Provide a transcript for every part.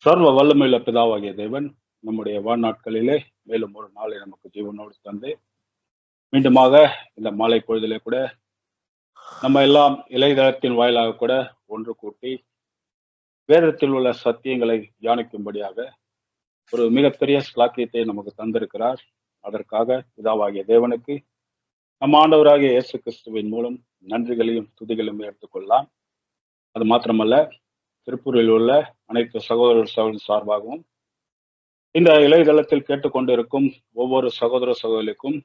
சர்வ வல்லமையுள்ள பிதாவாகிய தேவன் நம்முடைய வாழ்நாட்களிலே மேலும் ஒரு நாளை நமக்கு ஜீவனோடு தந்து மீண்டுமாக இந்த மாலை பொழுதிலே கூட நம்ம எல்லாம் இலைதளத்தின் வாயிலாக கூட ஒன்று கூட்டி வேதத்தில் உள்ள சத்தியங்களை தியானிக்கும்படியாக ஒரு மிகப்பெரிய ஸ்லாக்கியத்தை நமக்கு தந்திருக்கிறார். அதற்காக பிதாவாகிய தேவனுக்கு நம் ஆண்டவராகிய இயேசு கிறிஸ்துவின் மூலம் நன்றிகளையும் துதிகளையும் எடுத்துக்கொள்ளலாம். அது மாத்திரமல்ல, திருப்பூரில் உள்ள அனைத்து சகோதரர் சார்பாகவும் இந்த இளையதளத்தில் கேட்டுக்கொண்டிருக்கும் ஒவ்வொரு சகோதர சகோதரிக்கும்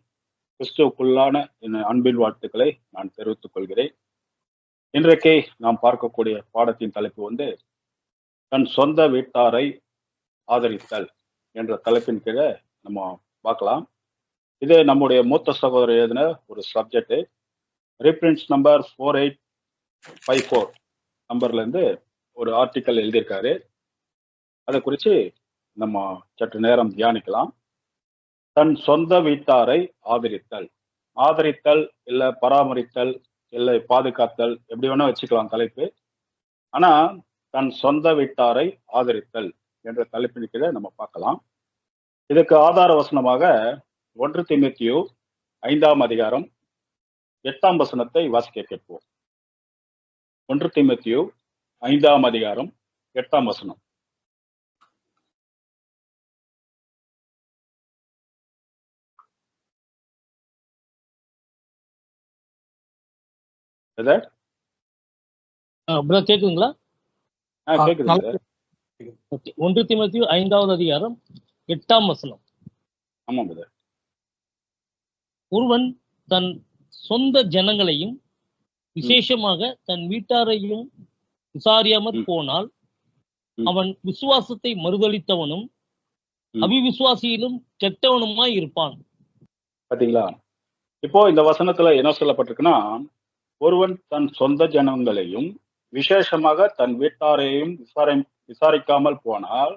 கிறிஸ்துவுக்குள்ளான என் அன்பின் வாழ்த்துக்களை நான் தெரிவித்துக் கொள்கிறேன். இன்றைக்கு நாம் பார்க்கக்கூடிய பாடத்தின் தலைப்பு தன் சொந்த வீட்டாரை ஆதரித்தல் என்ற தலைப்பின் கீழே நம்ம பார்க்கலாம். இது நம்முடைய மூத்த சகோதரர் எழுதின ஒரு சப்ஜெக்ட். ரீஃபரன்ஸ் நம்பர் 4854 நம்பர்ல இருந்து ஒரு ஆர்டிக்கல் எழுதியிருக்காரு. அதை குறித்து நம்ம சற்று நேரம் தியானிக்கலாம். தன் சொந்த வீட்டாரை ஆதரித்தல். ஆதரித்தல் இல்லை பராமரித்தல் இல்லை பாதுகாத்தல், எப்படி வேணா வச்சுக்கலாம் தலைப்பு. ஆனா தன் சொந்த வீட்டாரை ஆதரித்தல் என்ற தலைப்பின் கீழே நம்ம பார்க்கலாம். இதுக்கு ஆதார வசனமாக 1 தீமோத்தேயு 5ஆம் அதிகாரம் 8ஆம் வசனத்தை வாசிக்க கேட்போம். 1 தீமோத்தேயு 5ஆம் அதிகாரம் 8ஆம் வசனம். கேக்குதுங்களா? கேக்குது. 1 தீமோத்தேயு 5ஆவது அதிகாரம் 8ஆம் வசனம். ஆமா பிரதர். ஒருவன் தன் சொந்த ஜனங்களையும் விசேஷமாக தன் வீட்டாரையும் விசாரியாமற் போனால் அவன் விசுவாசத்தை மறுதளித்தவனும் அவிவிசுவாசியிலும் கெட்டவனுமாய் இருப்பான். பாத்தீங்களா? இப்போ இந்த வசனத்துல என்ன சொல்லப்பட்டிருக்குன்னா, ஒருவன் தன் சொந்த ஜனங்களையும் விசேஷமாக தன் வீட்டாரையும் விசாரிக்காமல் போனால்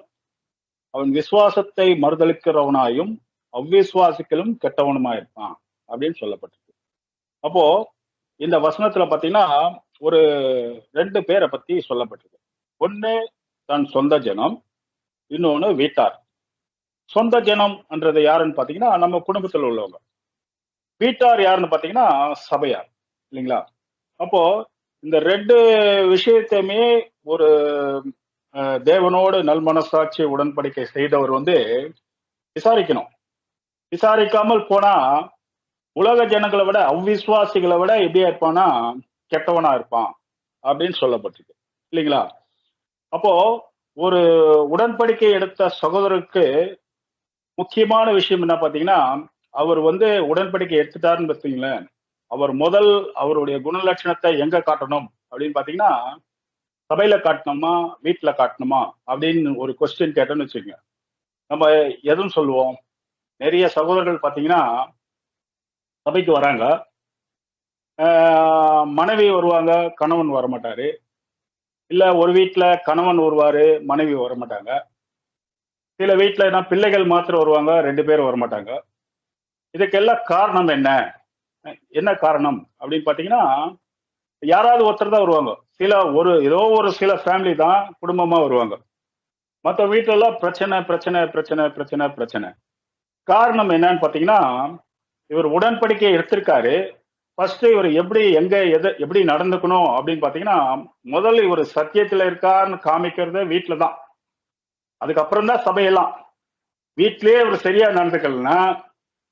அவன் விசுவாசத்தை மறுதளிக்கிறவனாயும் அவ்விசுவாசிகளும் கெட்டவனுமாயிருப்பான் அப்படின்னு சொல்லப்பட்டிருக்கு. அப்போ இந்த வசனத்துல பாத்தீங்கன்னா ஒரு 2 பேரை பத்தி சொல்லப்பட்டிருக்கு. ஒண்ணு தன் சொந்த ஜனம், இன்னொன்னு வீட்டார். சொந்த ஜனம் என்றது யாருன்னு பாத்தீங்கன்னா நம்ம குடும்பத்தில் உள்ளவங்க. வீட்டார் யாருன்னு பாத்தீங்கன்னா சபையார், இல்லைங்களா? அப்போ இந்த 2 விஷயத்தையுமே ஒரு தேவனோடு நல்மனசாட்சி உடன்படிக்கை செய்தவர் விசாரிக்கணும். விசாரிக்காமல் போனா உலக ஜனங்களை விட அவ்விசுவாசிகளை விட எப்படியா இருப்பான்னா கெட்டவனா இருப்பான் அப்படின்னு சொல்லப்பட்டிருக்கு, இல்லைங்களா? அப்போ ஒரு உடன்படிக்கை எடுத்த சகோதரருக்கு முக்கியமான விஷயம் என்ன பாத்தீங்கன்னா, அவர் உடன்படிக்கை எடுத்துட்டாருன்னு பார்த்தீங்களேன், அவர் முதல் அவருடைய குணலட்சணத்தை எங்க காட்டணும் அப்படின்னு பாத்தீங்கன்னா, சபையில காட்டணுமா வீட்டுல காட்டணுமா அப்படின்னு ஒரு கொஸ்டின் கேட்டோன்னு வச்சுக்கோங்க. நம்ம எதுவும் சொல்லுவோம். நிறைய சகோதரர்கள் பாத்தீங்கன்னா சபைக்கு வராங்க, மனைவி வருவாங்க, கணவன் வரமாட்டாரு. இல்ல ஒரு வீட்டுல கணவன் வருவாரு, மனைவி வரமாட்டாங்க. சில வீட்டுல என்ன பிள்ளைகள் மாத்திரம் வருவாங்க, 2 பேர் வரமாட்டாங்க. இதுக்கெல்லாம் காரணம் என்ன காரணம் அப்படின்னு பாத்தீங்கன்னா, யாராவது ஒருத்தர் தான் வருவாங்க. ஏதோ ஒரு சில ஃபேமிலி தான் குடும்பமா வருவாங்க. மற்ற வீட்டுல எல்லாம் பிரச்சனை பிரச்சனை பிரச்சனை பிரச்சனை பிரச்சனை. காரணம் என்னன்னு பாத்தீங்கன்னா, இவர் உடன்படிக்கையை எடுத்திருக்காரு. ஃபர்ஸ்ட் இவர் எப்படி நடந்துக்கணும் அப்படின்னு பாத்தீங்கன்னா, முதல்ல இவர் சத்தியத்துல இருக்காருன்னு காமிக்கிறது வீட்டுல தான். அதுக்கப்புறம் தான் சபையெல்லாம். வீட்லயே இவர் சரியா நடந்துக்கலன்னா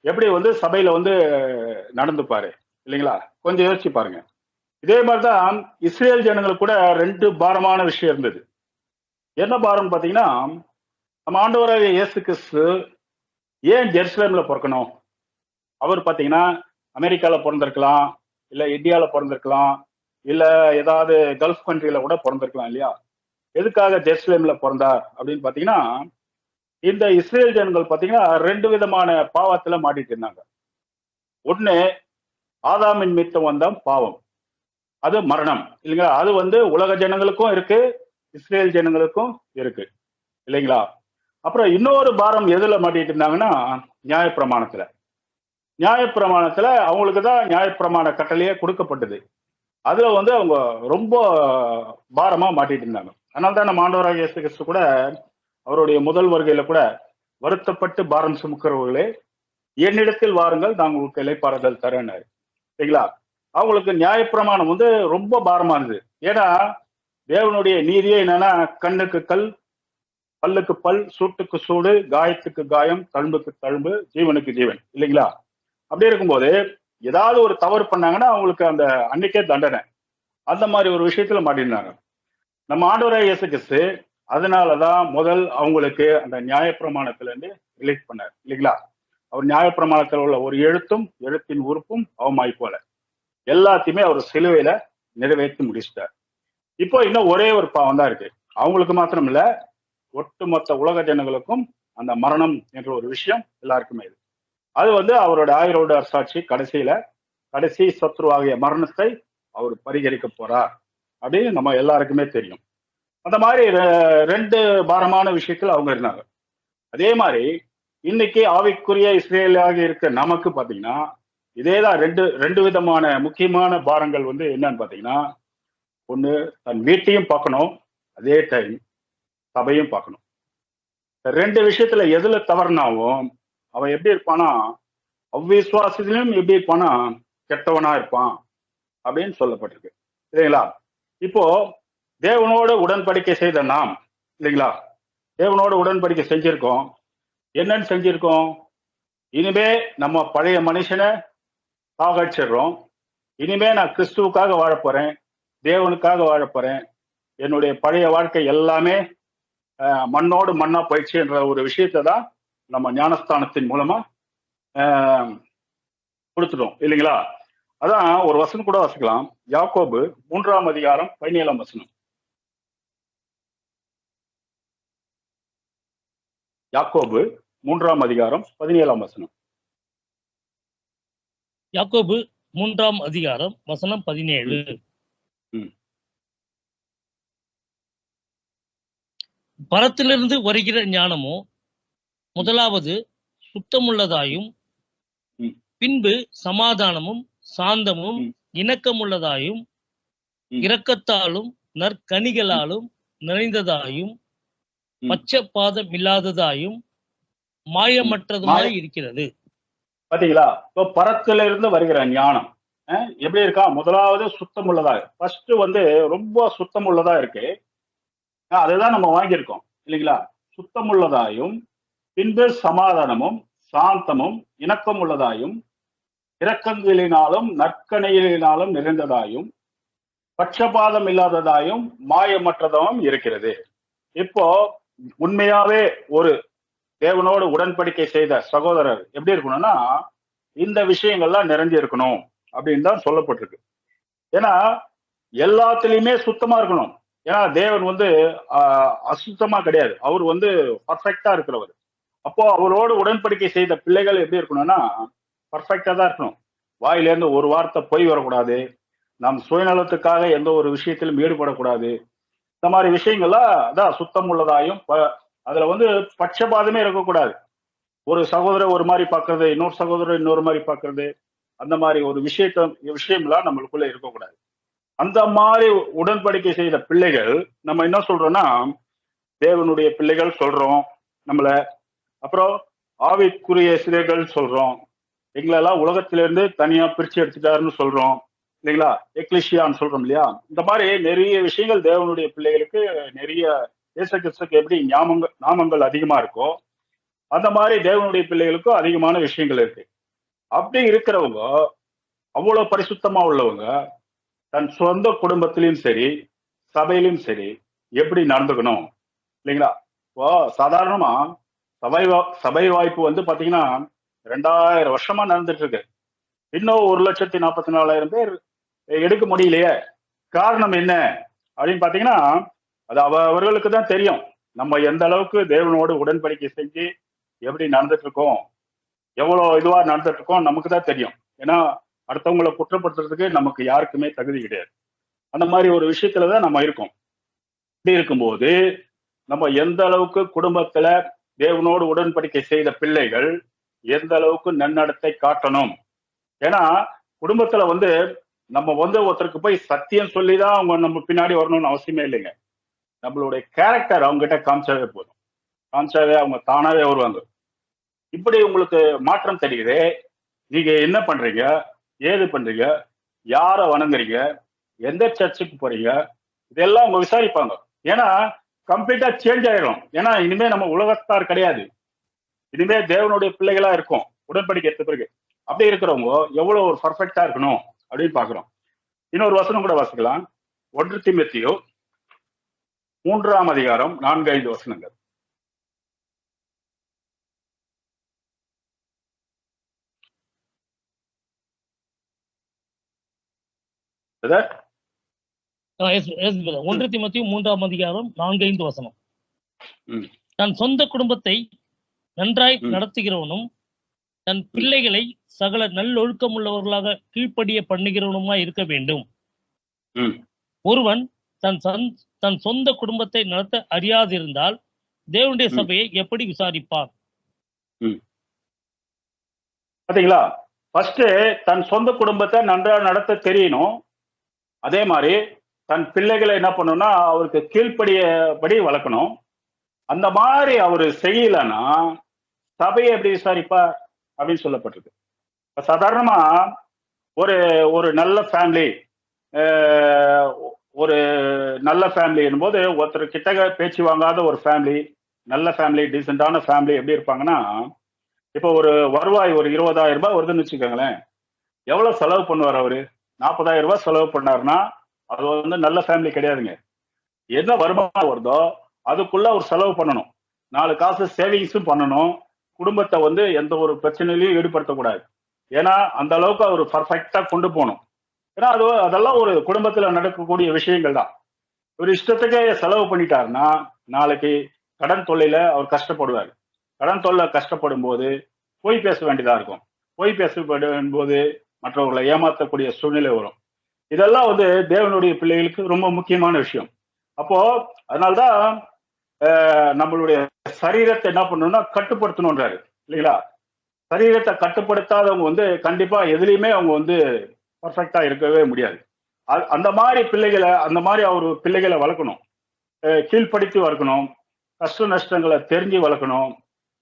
எப்படி சபையில நடந்துப்பாரு, இல்லைங்களா? கொஞ்சம் யோசிச்சு பாருங்க. இதே மாதிரிதான் இஸ்ரேல் ஜனங்களுக்கு கூட 2 பாரமான விஷயம் இருந்தது. என்ன பாரம் பாத்தீங்கன்னா, நம்ம ஆண்டவராகிய இயேசு கிறிஸ்து ஏன் ஜெருசலேம்ல பிறக்கணும்? அவர் பாத்தீங்கன்னா அமெரிக்கால பிறந்திருக்கலாம், இல்ல இந்தியால பிறந்திருக்கலாம், இல்ல ஏதாவது கல்ஃப் கண்ட்ரியில கூட பிறந்திருக்கலாம், இல்லையா? எதுக்காக ஜெருசலேம்ல பிறந்தார் அப்படின்னு பாத்தீங்கன்னா, இந்த இஸ்ரேல் ஜனங்கள் பாத்தீங்கன்னா 2 விதமான பாவத்துல மாட்டிட்டு இருந்தாங்க. ஒண்ணு, ஆதாமின் நிமித்தம் வந்த பாவம், அது மரணம், இல்லைங்களா? அது உலக ஜனங்களுக்கும் இருக்கு, இஸ்ரேல் ஜனங்களுக்கும் இருக்கு, இல்லைங்களா? அப்புறம் இன்னொரு பாரம் எதுல மாட்டிட்டு இருந்தாங்கன்னா, நியாயப்பிரமாணத்துல. நியாயப்பிரமாணத்துல அவங்களுக்கு தான் நியாயப்பிரமாண கட்டளையே கொடுக்கப்பட்டது. அதுல அவங்க ரொம்ப பாரமா மாட்டிட்டு இருந்தாங்க. அதனால்தான் நம்ம ஆண்டவராகிய இயேசு கிறிஸ்து கூட அவருடைய முதல் வருகையில கூட வருத்தப்பட்டு பாரம் சுமக்கிறவர்களே என்னிடத்தில் வாருங்கள், நான் உங்களுக்கு இளைப்பாறுதல் தரேன்னாரு. சரிங்களா? அவங்களுக்கு நியாயப்பிரமாணம் வந்து ரொம்ப பாரமானது. ஏன்னா தேவனுடைய நீதியே என்னன்னா, கண்ணுக்கு கல், பல்லுக்கு பல், சூட்டுக்கு சூடு, காயத்துக்கு காயம், தழும்புக்கு தழும்பு, ஜீவனுக்கு ஜீவன், இல்லைங்களா? அப்படி இருக்கும்போது ஏதாவது ஒரு தவறு பண்ணாங்கன்னா அவங்களுக்கு அந்த அன்னைக்கே தண்டனை. அந்த மாதிரி ஒரு விஷயத்துல மாட்டிருந்தாங்க. நம்ம ஆண்டவராகிய இயேசு கிறிஸ்து அதனாலதான் முதல் அவங்களுக்கு அந்த நியாயப்பிரமாணத்துல இருந்து ரிலீஸ் பண்ணார், இல்லைங்களா? அவர் நியாயப்பிரமாணத்தில் உள்ள ஒரு எழுத்தும் எழுத்தின் உறுப்பும் அவமாய் போல எல்லாத்தையுமே அவர் சிலுவையில நிறைவேற்றி முடிச்சிட்டார். இப்போ இன்னும் ஒரே ஒரு பாவம் தான் இருக்கு. அவங்களுக்கு மாத்திரம் இல்ல, ஒட்டுமொத்த உலக ஜனங்களுக்கும் அந்த மரணம் என்ற ஒரு விஷயம் எல்லாருக்குமே இது. அது வந்து அவரோட ஆயிரோட அரசாட்சி கடைசி சத்ருவாகிய மரணத்தை அவர் பரிகரிக்க போறார் அப்படின்னு நம்ம எல்லாருக்குமே தெரியும். அந்த மாதிரி ரெண்டு பாரமான விஷயத்துல அவங்க இருந்தாங்க. அதே மாதிரி இன்னைக்கு ஆவிக்குரிய இஸ்ரேலாக இருக்க நமக்கு பாத்தீங்கன்னா இதேதான் ரெண்டு விதமான முக்கியமான பாரங்கள் வந்து என்னன்னு பாத்தீங்கன்னா, ஒண்ணு தன் வீட்டையும் பார்க்கணும், அதே டைம் சபையும் பார்க்கணும். ரெண்டு விஷயத்துல எதுல தவறுனாவும் அவன் எப்படி இருப்பானா, அவ்விசுவாசத்திலும் எப்படி இருப்பானா கெட்டவனா இருப்பான் அப்படின்னு சொல்லப்பட்டிருக்கு, இல்லைங்களா? இப்போ தேவனோட உடன்படிக்கை செய்த நாம், இல்லைங்களா, தேவனோட உடன்படிக்கை செஞ்சிருக்கோம். என்னன்னு செஞ்சிருக்கோம்? இனிமே நம்ம பழைய மனுஷனை சாகடிச்சிடுறோம். இனிமே நான் கிறிஸ்துவுக்காக வாழப் போறேன், தேவனுக்காக வாழப் போறேன், என்னுடைய பழைய வாழ்க்கை எல்லாமே மண்ணோடு மண்ணா போயிடுச்சு என்ற ஒரு விஷயத்தை தான் நம்ம ஞானஸ்தானத்தின் மூலமா கொடுத்துட்டோம், இல்லைங்களா? அதான் ஒரு வசனம் கூட வாசிக்கலாம். யாக்கோபு 3ஆம் அதிகாரம் 17ஆம் வசனம். யாக்கோபு 3ஆம் அதிகாரம் 17ஆம் வசனம். யாக்கோபு 3ஆம் அதிகாரம் வசனம் 17. பரத்திலிருந்து வருகிற ஞானமோ முதலாவது சுத்தமுள்ளதாயும் பின்பு சமாதானமும் சாந்தமும் இணக்கமுள்ளதாயும் இரக்கத்தாலும் நற்கனிகளாலும் நிறைந்ததாயும் பட்சபாதம் இல்லாததாயும் மாயமற்றதுமாய் இருக்கிறது. பாத்தீங்களா? இப்போ பரத்துல இருந்து வருகிற ஞானம் எப்படி இருக்கா? முதலாவது சுத்தம் உள்ளதா, ஃபர்ஸ்ட் வந்து ரொம்ப சுத்தம் உள்ளதா இருக்கு. அதுதான் நம்ம வாங்கியிருக்கோம், இல்லைங்களா? சுத்தம் உள்ளதாயும் பின்பு சமாதானமும் சாந்தமும் இணக்கம் உள்ளதாயும் இரக்கங்களினாலும் நற்கணைகளினாலும் நிறைந்ததாயும் பட்சபாதம் இல்லாததாயும் மாயமற்றதாயும் இருக்கிறது. இப்போ உண்மையாவே ஒரு தேவனோடு உடன்படிக்கை செய்த சகோதரர் எப்படி இருக்கணும்னா இந்த விஷயங்கள்லாம் நிறைஞ்சு இருக்கணும் அப்படின்னு தான் சொல்லப்பட்டிருக்கு. ஏன்னா எல்லாத்துலயுமே சுத்தமா இருக்கணும். ஏன்னா தேவன் வந்து அசுத்தமா கிடையாது, அவர் வந்து பர்ஃபெக்டா இருக்கிறவர். அப்போ அவரோடு உடன்படிக்கை செய்த பிள்ளைகள் எப்படி இருக்கணும்னா பர்ஃபெக்டா தான் இருக்கணும். வாயிலேருந்து ஒரு வார்த்தை பொய் வரக்கூடாது, நம் சுயநலத்துக்காக எந்த ஒரு விஷயத்திலும் ஈடுபடக்கூடாது. இந்த மாதிரி விஷயங்கள்லாம் அதான் சுத்தம் உள்ளதாயும் அதுல வந்து பட்சபாதமே இருக்கக்கூடாது. ஒரு சகோதரர் ஒரு மாதிரி பாக்குறது, இன்னொரு சகோதரர் இன்னொரு மாதிரி பாக்குறது, அந்த மாதிரி ஒரு விஷயம்லாம் நம்மளுக்குள்ள இருக்கக்கூடாது. அந்த மாதிரி உடன்படிக்கை செய்த பிள்ளைகள் நம்ம என்ன சொல்றோம்னா தேவனுடைய பிள்ளைகள் சொல்றோம் நம்மள. அப்புறம் ஆவிக்குரிய சிலைகள் சொல்றோம். எங்களெல்லாம் உலகத்திலிருந்து தனியா பிரிச்சு எடுத்துட்டாருன்னு சொல்றோம், இல்லைங்களா? எக்லிஷியான்னு சொல்றோம் இல்லையா? இந்த மாதிரி நிறைய விஷயங்கள் தேவனுடைய பிள்ளைகளுக்கு நிறைய இயேசு கிறிஸ்துக்கு எப்படி நாமங்கள் அதிகமா இருக்கோ அந்த மாதிரி தேவனுடைய பிள்ளைகளுக்கும் அதிகமான விஷயங்கள் இருக்கு. அப்படி இருக்கிறவங்க அவ்வளவு பரிசுத்தமா உள்ளவங்க தன் சொந்த குடும்பத்திலையும் சரி சபையிலும் சரி எப்படி நடந்துக்கணும், இல்லைங்களா? இப்போ சாதாரணமா சபை வாய்ப்பு வந்து பாத்தீங்கன்னா 2000 வருஷமா நடந்துட்டு இருக்கு. இன்னும் 1,44,000 பேர் எடுக்க முடியலையே. காரணம் என்ன அப்படின்னு பாத்தீங்கன்னா அது அவர்களுக்கு தான் தெரியும். நம்ம எந்த அளவுக்கு தேவனோடு உடன்படிக்கை செஞ்சு எப்படி நடந்துட்டு இருக்கோம், எவ்வளவு இதுவா நடந்துட்டு இருக்கோம் நமக்கு தான் தெரியும். ஏன்னா அடுத்தவங்களை குற்றப்படுத்துறதுக்கு நமக்கு யாருக்குமே தகுதி கிடையாது. அந்த மாதிரி ஒரு விஷயத்துலதான் நம்ம இருக்கோம். இப்படி இருக்கும்போது நம்ம எந்த அளவுக்கு குடும்பத்துல தேவனோடு உடன்படிக்கை செய்த பிள்ளைகள் எந்த அளவுக்கு நன்னடத்தை காட்டணும். ஏன்னா குடும்பத்துல வந்து நம்ம வந்து ஒருத்தருக்கு போய் சத்தியம் சொல்லிதான் அவங்க நம்ம பின்னாடி வரணும்னு அவசியமே இல்லைங்க. நம்மளுடைய கேரக்டர் அவங்க கிட்ட காமிச்சாவே போதும். காமிச்சாவே அவங்க தானாவே வருவாங்க. இப்படி உங்களுக்கு மாற்றம் தெரியுது. நீங்க என்ன பண்றீங்க, ஏது பண்றீங்க, யாரை வணங்குறீங்க, எந்த சர்ச்சுக்கு போறீங்க, இதெல்லாம் அவங்க விசாரிப்பாங்க. ஏன்னா கம்ப்ளீட்டா சேஞ்ச் ஆயிடும். ஏன்னா இனிமே நம்ம உலகத்தார் கிடையாது, இனிமே தேவனுடைய பிள்ளைகளா இருக்கும் உடன்படிக்கை எடுத்த பிறகு. அப்படி இருக்கிறவங்க எவ்வளவு ஒரு பர்ஃபெக்டா இருக்கணும் அப்படின்னு பாக்குறோம். இன்னொரு வசனம் கூட வாசிக்கலாம். 1 தீமோத்தேயு 3ஆம் அதிகாரம் 4-5 வசனங்கள். பிரதர்? 1 தீமோத்தேயு 3ஆம் அதிகாரம் 4-5 வசனம். ம், தன் சொந்த குடும்பத்தை நன்றாய் ம், நடத்துகிறவனும் தன் ம், பிள்ளைகளை சகல நல்லொழுக்கமுள்ளவர்களாக கீழ்ப்படிய பண்ணுகிறவனுமாய் இருக்க வேண்டும். ம், ஒருவன் தன் சொந்த குடும்பத்தை நடத்த அறியாதிருந்தால் தேவனுடைய ம், சபையை எப்படி விசாரிப்பான்? ம். பாத்தீங்களா? ஃபர்ஸ்ட் தன் சொந்த குடும்பத்தை நன்றா நடத்த தெரியணும். அதே மாதிரி தன் பிள்ளைகளை என்ன பண்ணணும்னா அவருக்கு கீழ்ப்படியபடி வளர்க்கணும். அந்த மாதிரி அவரு செய்யலன்னா சபையை எப்படி விசாரிப்பார் அப்படின்னு சொல்லப்பட்டிருக்கு. இப்ப சாதாரணமா ஒரு ஒரு நல்ல ஃபேமிலி, ஒரு நல்ல ஃபேமிலி போது ஒருத்தர் கிட்ட பேச்சு வாங்காத ஒரு ஃபேமிலி, நல்ல ஃபேமிலி, டீசெண்டான ஃபேமிலி எப்படி இருப்பாங்கன்னா, இப்போ ஒரு வருவாய் ஒரு 20,000 ரூபாய் வருதுன்னு வச்சுக்கோங்களேன். எவ்வளவு செலவு பண்ணுவார் அவரு? 40,000 ரூபாய் செலவு பண்ணாருன்னா அது வந்து நல்ல ஃபேமிலி கிடையாதுங்க. என்ன வருமானம் வருதோ அதுக்குள்ள ஒரு செலவு பண்ணணும், 4 காசு சேவிங்ஸும் பண்ணணும், குடும்பத்தை வந்து எந்த ஒரு பிரச்சனையிலையும் ஈடுபடுத்தக்கூடாது. ஏன்னா அந்த அளவுக்கு அவர் பர்ஃபெக்டா கொண்டு போகணும். ஏன்னா அதெல்லாம் ஒரு குடும்பத்துல நடக்கக்கூடிய விஷயங்கள் தான். ஒரு இஷ்டத்துக்கு செலவு பண்ணிட்டாருன்னா நாளைக்கு கடன் தொல்லையில அவர் கஷ்டப்படுவார். கடன் தொல்லை கஷ்டப்படும் போது பொய் பேச வேண்டியதா இருக்கும். பொய் பேசப்படும் போது மற்றவர்களை ஏமாற்றக்கூடிய சூழ்நிலை வரும். இதெல்லாம் வந்து தேவனுடைய பிள்ளைகளுக்கு ரொம்ப முக்கியமான விஷயம். அப்போ அதனால்தான் நம்மளுடைய சரீரத்தை என்ன பண்ணணும்னா கட்டுப்படுத்தணும்ன்றாரு இல்லைங்களா? சரீரத்தை கட்டுப்படுத்தாதவங்க வந்து கண்டிப்பா எதுலையுமே அவங்க வந்து பர்ஃபெக்டா இருக்கவே முடியாது. அந்த மாதிரி பிள்ளைகளை, அந்த மாதிரி அவர் பிள்ளைகளை வளர்க்கணும், கீழ்ப்படுத்தி வளர்க்கணும், கஷ்ட நஷ்டங்களை தெரிஞ்சு வளர்க்கணும்.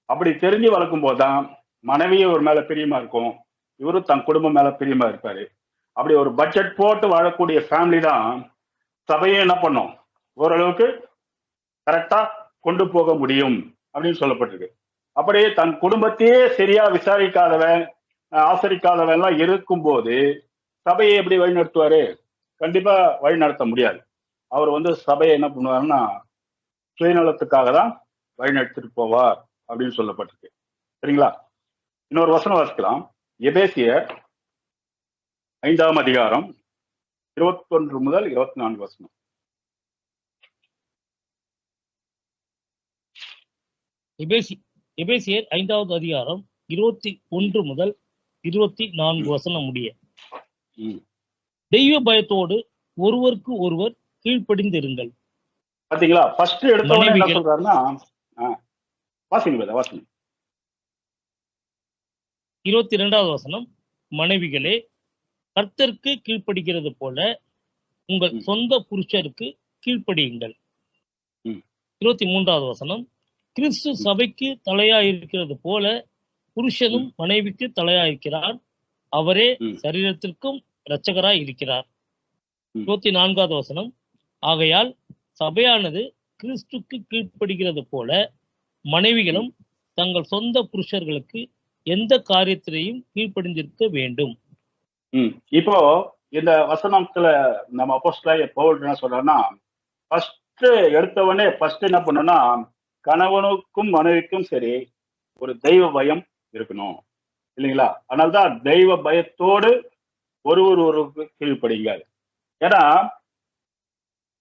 அப்படி தெரிஞ்சு வளர்க்கும் போதுதான் மனைவியும் ஒரு மேல பிரியமா இருக்கும், இவரும் தன் குடும்பம் மேல பிரியமா இருப்பாரு. அப்படி ஒரு பட்ஜெட் போட்டு வாழக்கூடிய ஃபேமிலி தான் சபையை என்ன பண்ணும், ஓரளவுக்கு கரெக்டா கொண்டு போக முடியும் அப்படின்னு சொல்லப்பட்டிருக்கு. அப்படியே தன் குடும்பத்தையே சரியா விசாரிக்காதவன், ஆசரிக்காதவன் எல்லாம் இருக்கும்போது சபையை எப்படி வழி நடத்துவாரு? கண்டிப்பா வழி நடத்த முடியாது. அவர் வந்து சபையை என்ன பண்ணுவாருன்னா சுயநலத்துக்காக தான் வழி நடத்திட்டு போவார் அப்படின்னு சொல்லப்பட்டிருக்கு. சரிங்களா? இன்னொரு வசனம் வாசிக்கலாம். எபேசியர் 5ஆம் அதிகாரம் 21 முதல் 24 வசனம். எபேசியர் 5வது அதிகாரம் 21 முதல் 24 வசனம் முடிய. தெய்வ பயத்தோடு ஒருவருக்கு ஒருவர் கீழ்ப்படிந்திருங்கள். பாத்தீங்களா? ஃபர்ஸ்ட் எடுத்தவனே என்ன சொல்றாருன்னா, வாசிங்க வாசிங்க. 22வது வசனம், மனைவிகளே கர்த்தருக்கு கீழ்ப்படுகிறது போல உங்கள் சொந்த புருஷருக்கு கீழ்ப்படியுங்கள். 23வது வசனம், கிறிஸ்து சபைக்கு தலையாயிருக்கிறது போல புருஷனும் மனைவிக்கு தலையாயிருக்கிறார், அவரே சரீரத்திற்கும் இரட்சகராய் இருக்கிறார். 24வது வசனம், ஆகையால் சபையானது கிறிஸ்துக்கு கீழ்ப்படுகிறது போல மனைவிகளும் தங்கள் சொந்த புருஷர்களுக்கு எந்த காரியத்திலையும் கீழ்ப்படிந்திருக்க வேண்டும். இப்போ இந்த வசனத்துல நம்ம அப்போஸ்தலனாகிய பவுல் என்ன சொல்றாருன்னா, ஃபர்ஸ்ட் எடுத்தவனே ஃபர்ஸ்ட் என்ன பண்ணணும்னா கணவனுக்கும் மனைவிக்கும் சரி ஒரு தெய்வ பயம் இருக்கணும் இல்லைங்களா? அதனால்தான் தெய்வ பயத்தோடு ஒருவருக்கு கீழ்ப்படிங்க. ஏன்னா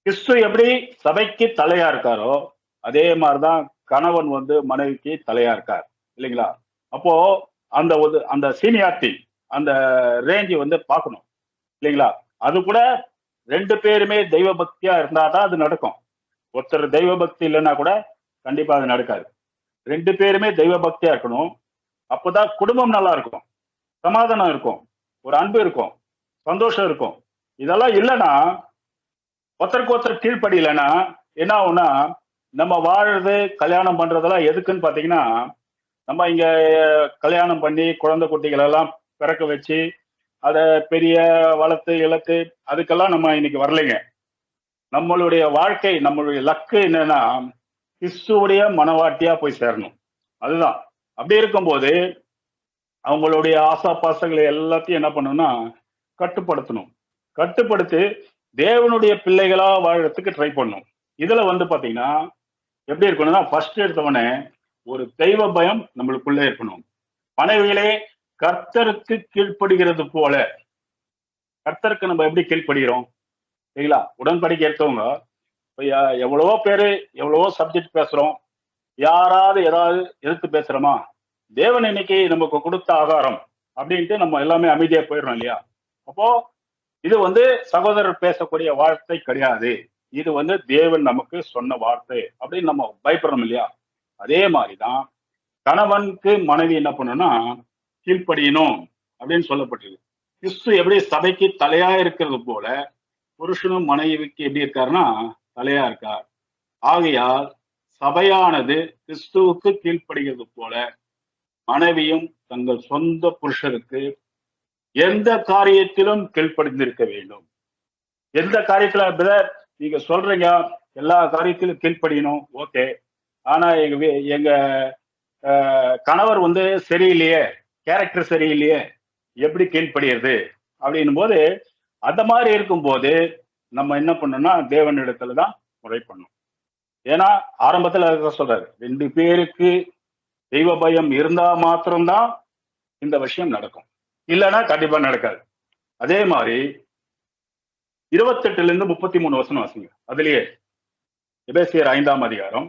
கிறிஸ்து எப்படி சபைக்கு தலையா இருக்காரோ அதே மாதிரிதான் கணவன் வந்து மனைவிக்கு தலையா இருக்கார் இல்லைங்களா? அப்போ அந்த சீனியாரிட்டி, அந்த ரேஞ்சு வந்து பார்க்கணும் இல்லைங்களா? அது கூட 2 பேருமே தெய்வ பக்தியா இருந்தா தான் அது நடக்கும். ஒருத்தர் தெய்வ பக்தி இல்லைன்னா கூட கண்டிப்பா அது நடக்காது. 2 பேருமே தெய்வ பக்தியா இருக்கணும். அப்போதான் குடும்பம் நல்லா இருக்கும், சமாதானம் இருக்கும், ஒரு அன்பு இருக்கும், சந்தோஷம் இருக்கும். இதெல்லாம் இல்லைன்னா, ஒருத்தருக்கு ஒருத்தர் கீழ்ப்படியலைன்னா என்ன ஆகும்னா நம்ம வாழுறது கல்யாணம் பண்றதெல்லாம் எதுக்குன்னு பாத்தீங்கன்னா, நம்ம இங்க கல்யாணம் பண்ணி குழந்தை குட்டிகள் எல்லாம் பிறக்க வச்சு அத பெரிய வளர்த்து இழத்து அதுக்கெல்லாம் நம்ம இன்னைக்கு வரலைங்க. நம்மளுடைய வாழ்க்கை, நம்மளுடைய லக்கு என்னன்னா, கிறிஸ்துவுடைய மனவாட்டியா போய் சேரணும். அதுதான். அப்படி இருக்கும்போது, அவங்களுடைய ஆசா பாசங்களை எல்லாத்தையும் என்ன பண்ணணும்னா, கட்டுப்படுத்தணும். கட்டுப்படுத்தி, தேவனுடைய பிள்ளைகளா வாழறதுக்கு ட்ரை பண்ணணும். இதுல வந்து பாத்தீங்கன்னா, எப்படி இருக்கணும்னா, ஃபர்ஸ்ட் எடுத்தவொடனே ஒரு தெய்வ பயம் நம்மளுக்குள்ளே இருக்கணும். மனைவிகளே கர்த்தருக்கு கீழ்ப்படுகிறது போல, கர்த்தருக்கு நம்ம எப்படி கீழ்ப்படுகிறோம்? சரிங்களா? உடன்படிக்கை எடுத்தவங்க இப்ப எவ்வளவோ பேரு எவ்வளவோ சப்ஜெக்ட் பேசுறோம். யாராவது ஏதாவது எதிர்த்து பேசுறோமா? தேவன் இன்னைக்கு நமக்கு கொடுத்த ஆகாரம் அப்படின்ட்டு நம்ம எல்லாமே அமைதியா போயிடுறோம் இல்லையா? அப்போ இது வந்து சகோதரர் பேசக்கூடிய வார்த்தை கிடையாது. இது வந்து தேவன் நமக்கு சொன்ன வார்த்தை அப்படின்னு நம்ம பயப்படுறோம் இல்லையா? அதே மாதிரிதான் கணவனுக்கு மனைவி என்ன பண்ணணும்னா கீழ்ப்படியணும் அப்படின்னு சொல்லப்பட்டிருக்கு. கிறிஸ்து எப்படி சபைக்கு தலையா இருக்கிறது போல புருஷனும் மனைவிக்கு எப்படி இருக்காருன்னா தலையா இருக்கார். ஆகையால் சபையானது கிறிஸ்துவுக்கு கீழ்ப்படுகிறது போல மனைவியும் தங்கள் சொந்த புருஷருக்கு எந்த காரியத்திலும் கீழ்ப்படிந்திருக்க வேண்டும். எந்த காரியத்துல பிரதர் நீங்க சொல்றீங்க எல்லா காரியத்திலும் கீழ்ப்படியணும், ஓகே. ஆனா எங்க கணவர் வந்து சரியில்லையே, கேரக்டர் சரியில்லையே, எப்படி கீழ்ப்படியறது அப்படின்னும் போது அந்த மாதிரி இருக்கும்போது நம்ம என்ன பண்ணணும்னா தேவனிடத்துல தான் முறை பண்ணணும். ஏன்னா ஆரம்பத்துல அதுதான் சொல்றாரு, 2 பேருக்கு தெய்வ பயம் இருந்தா மாத்திரம்தான் இந்த விஷயம் நடக்கும், இல்லைன்னா கண்டிப்பா நடக்காது. அதே மாதிரி 28ல இருந்து 33 வசனம் வாசிங்க. அதுலயே எபேசியர் 5ஆம் அதிகாரம்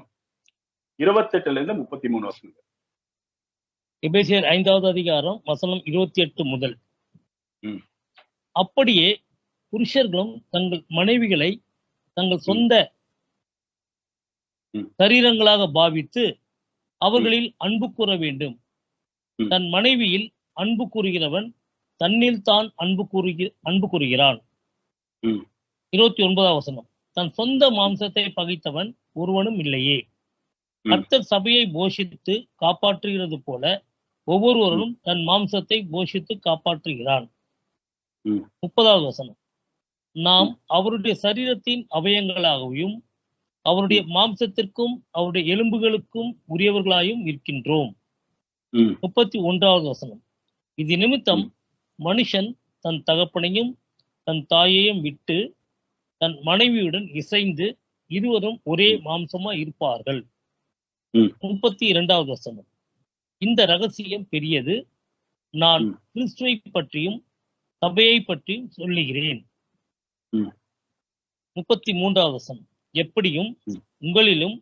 28ல இருந்து 33 வசனம். எபேசியர் 5வது அதிகாரம் வசனம் 28 முதல். ம். அப்படியே புருஷர்களும் தங்கள் மனைவிகளை தங்கள் சொந்த சரீரங்களாக பாவித்து அவர்களில் அன்பு கூற வேண்டும். தன் மனைவியில் அன்பு கூறுகிறவன் தன்னில் தான் அன்பு கூறுகிறான். 29ஆம் வசனம். தன் சொந்த மாம்சத்தை பகைத்தவன் ஒருவனும் இல்லையே. கர்த்தர் சபையை போஷித்து காப்பாற்றுகிறது போல ஒவ்வொருவரும் தன் மாம்சத்தை போஷித்து காப்பாற்றுகிறான். 30ஆவது வசனம். நாம் அவருடைய சரீரத்தின் அவயங்களாகவும் அவருடைய மாம்சத்திற்கும் அவருடைய எலும்புகளுக்கும் உரியவர்களாயும் இருக்கின்றோம். 31வது வசனம். இது நிமித்தம் மனுஷன் தன் தகப்பனையும் தன் தாயையும் விட்டு தன் மனைவியுடன் இசைந்து இருவரும் ஒரே மாம்சமா இருப்பார்கள். 32வது வசனம். இந்த ரகசியம் பெரியது, நான் கிறிஸ்துவை பற்றியும் சபையை பற்றியும் சொல்லுகிறேன். 33வது வசனம். எப்படியும் உங்களிலும்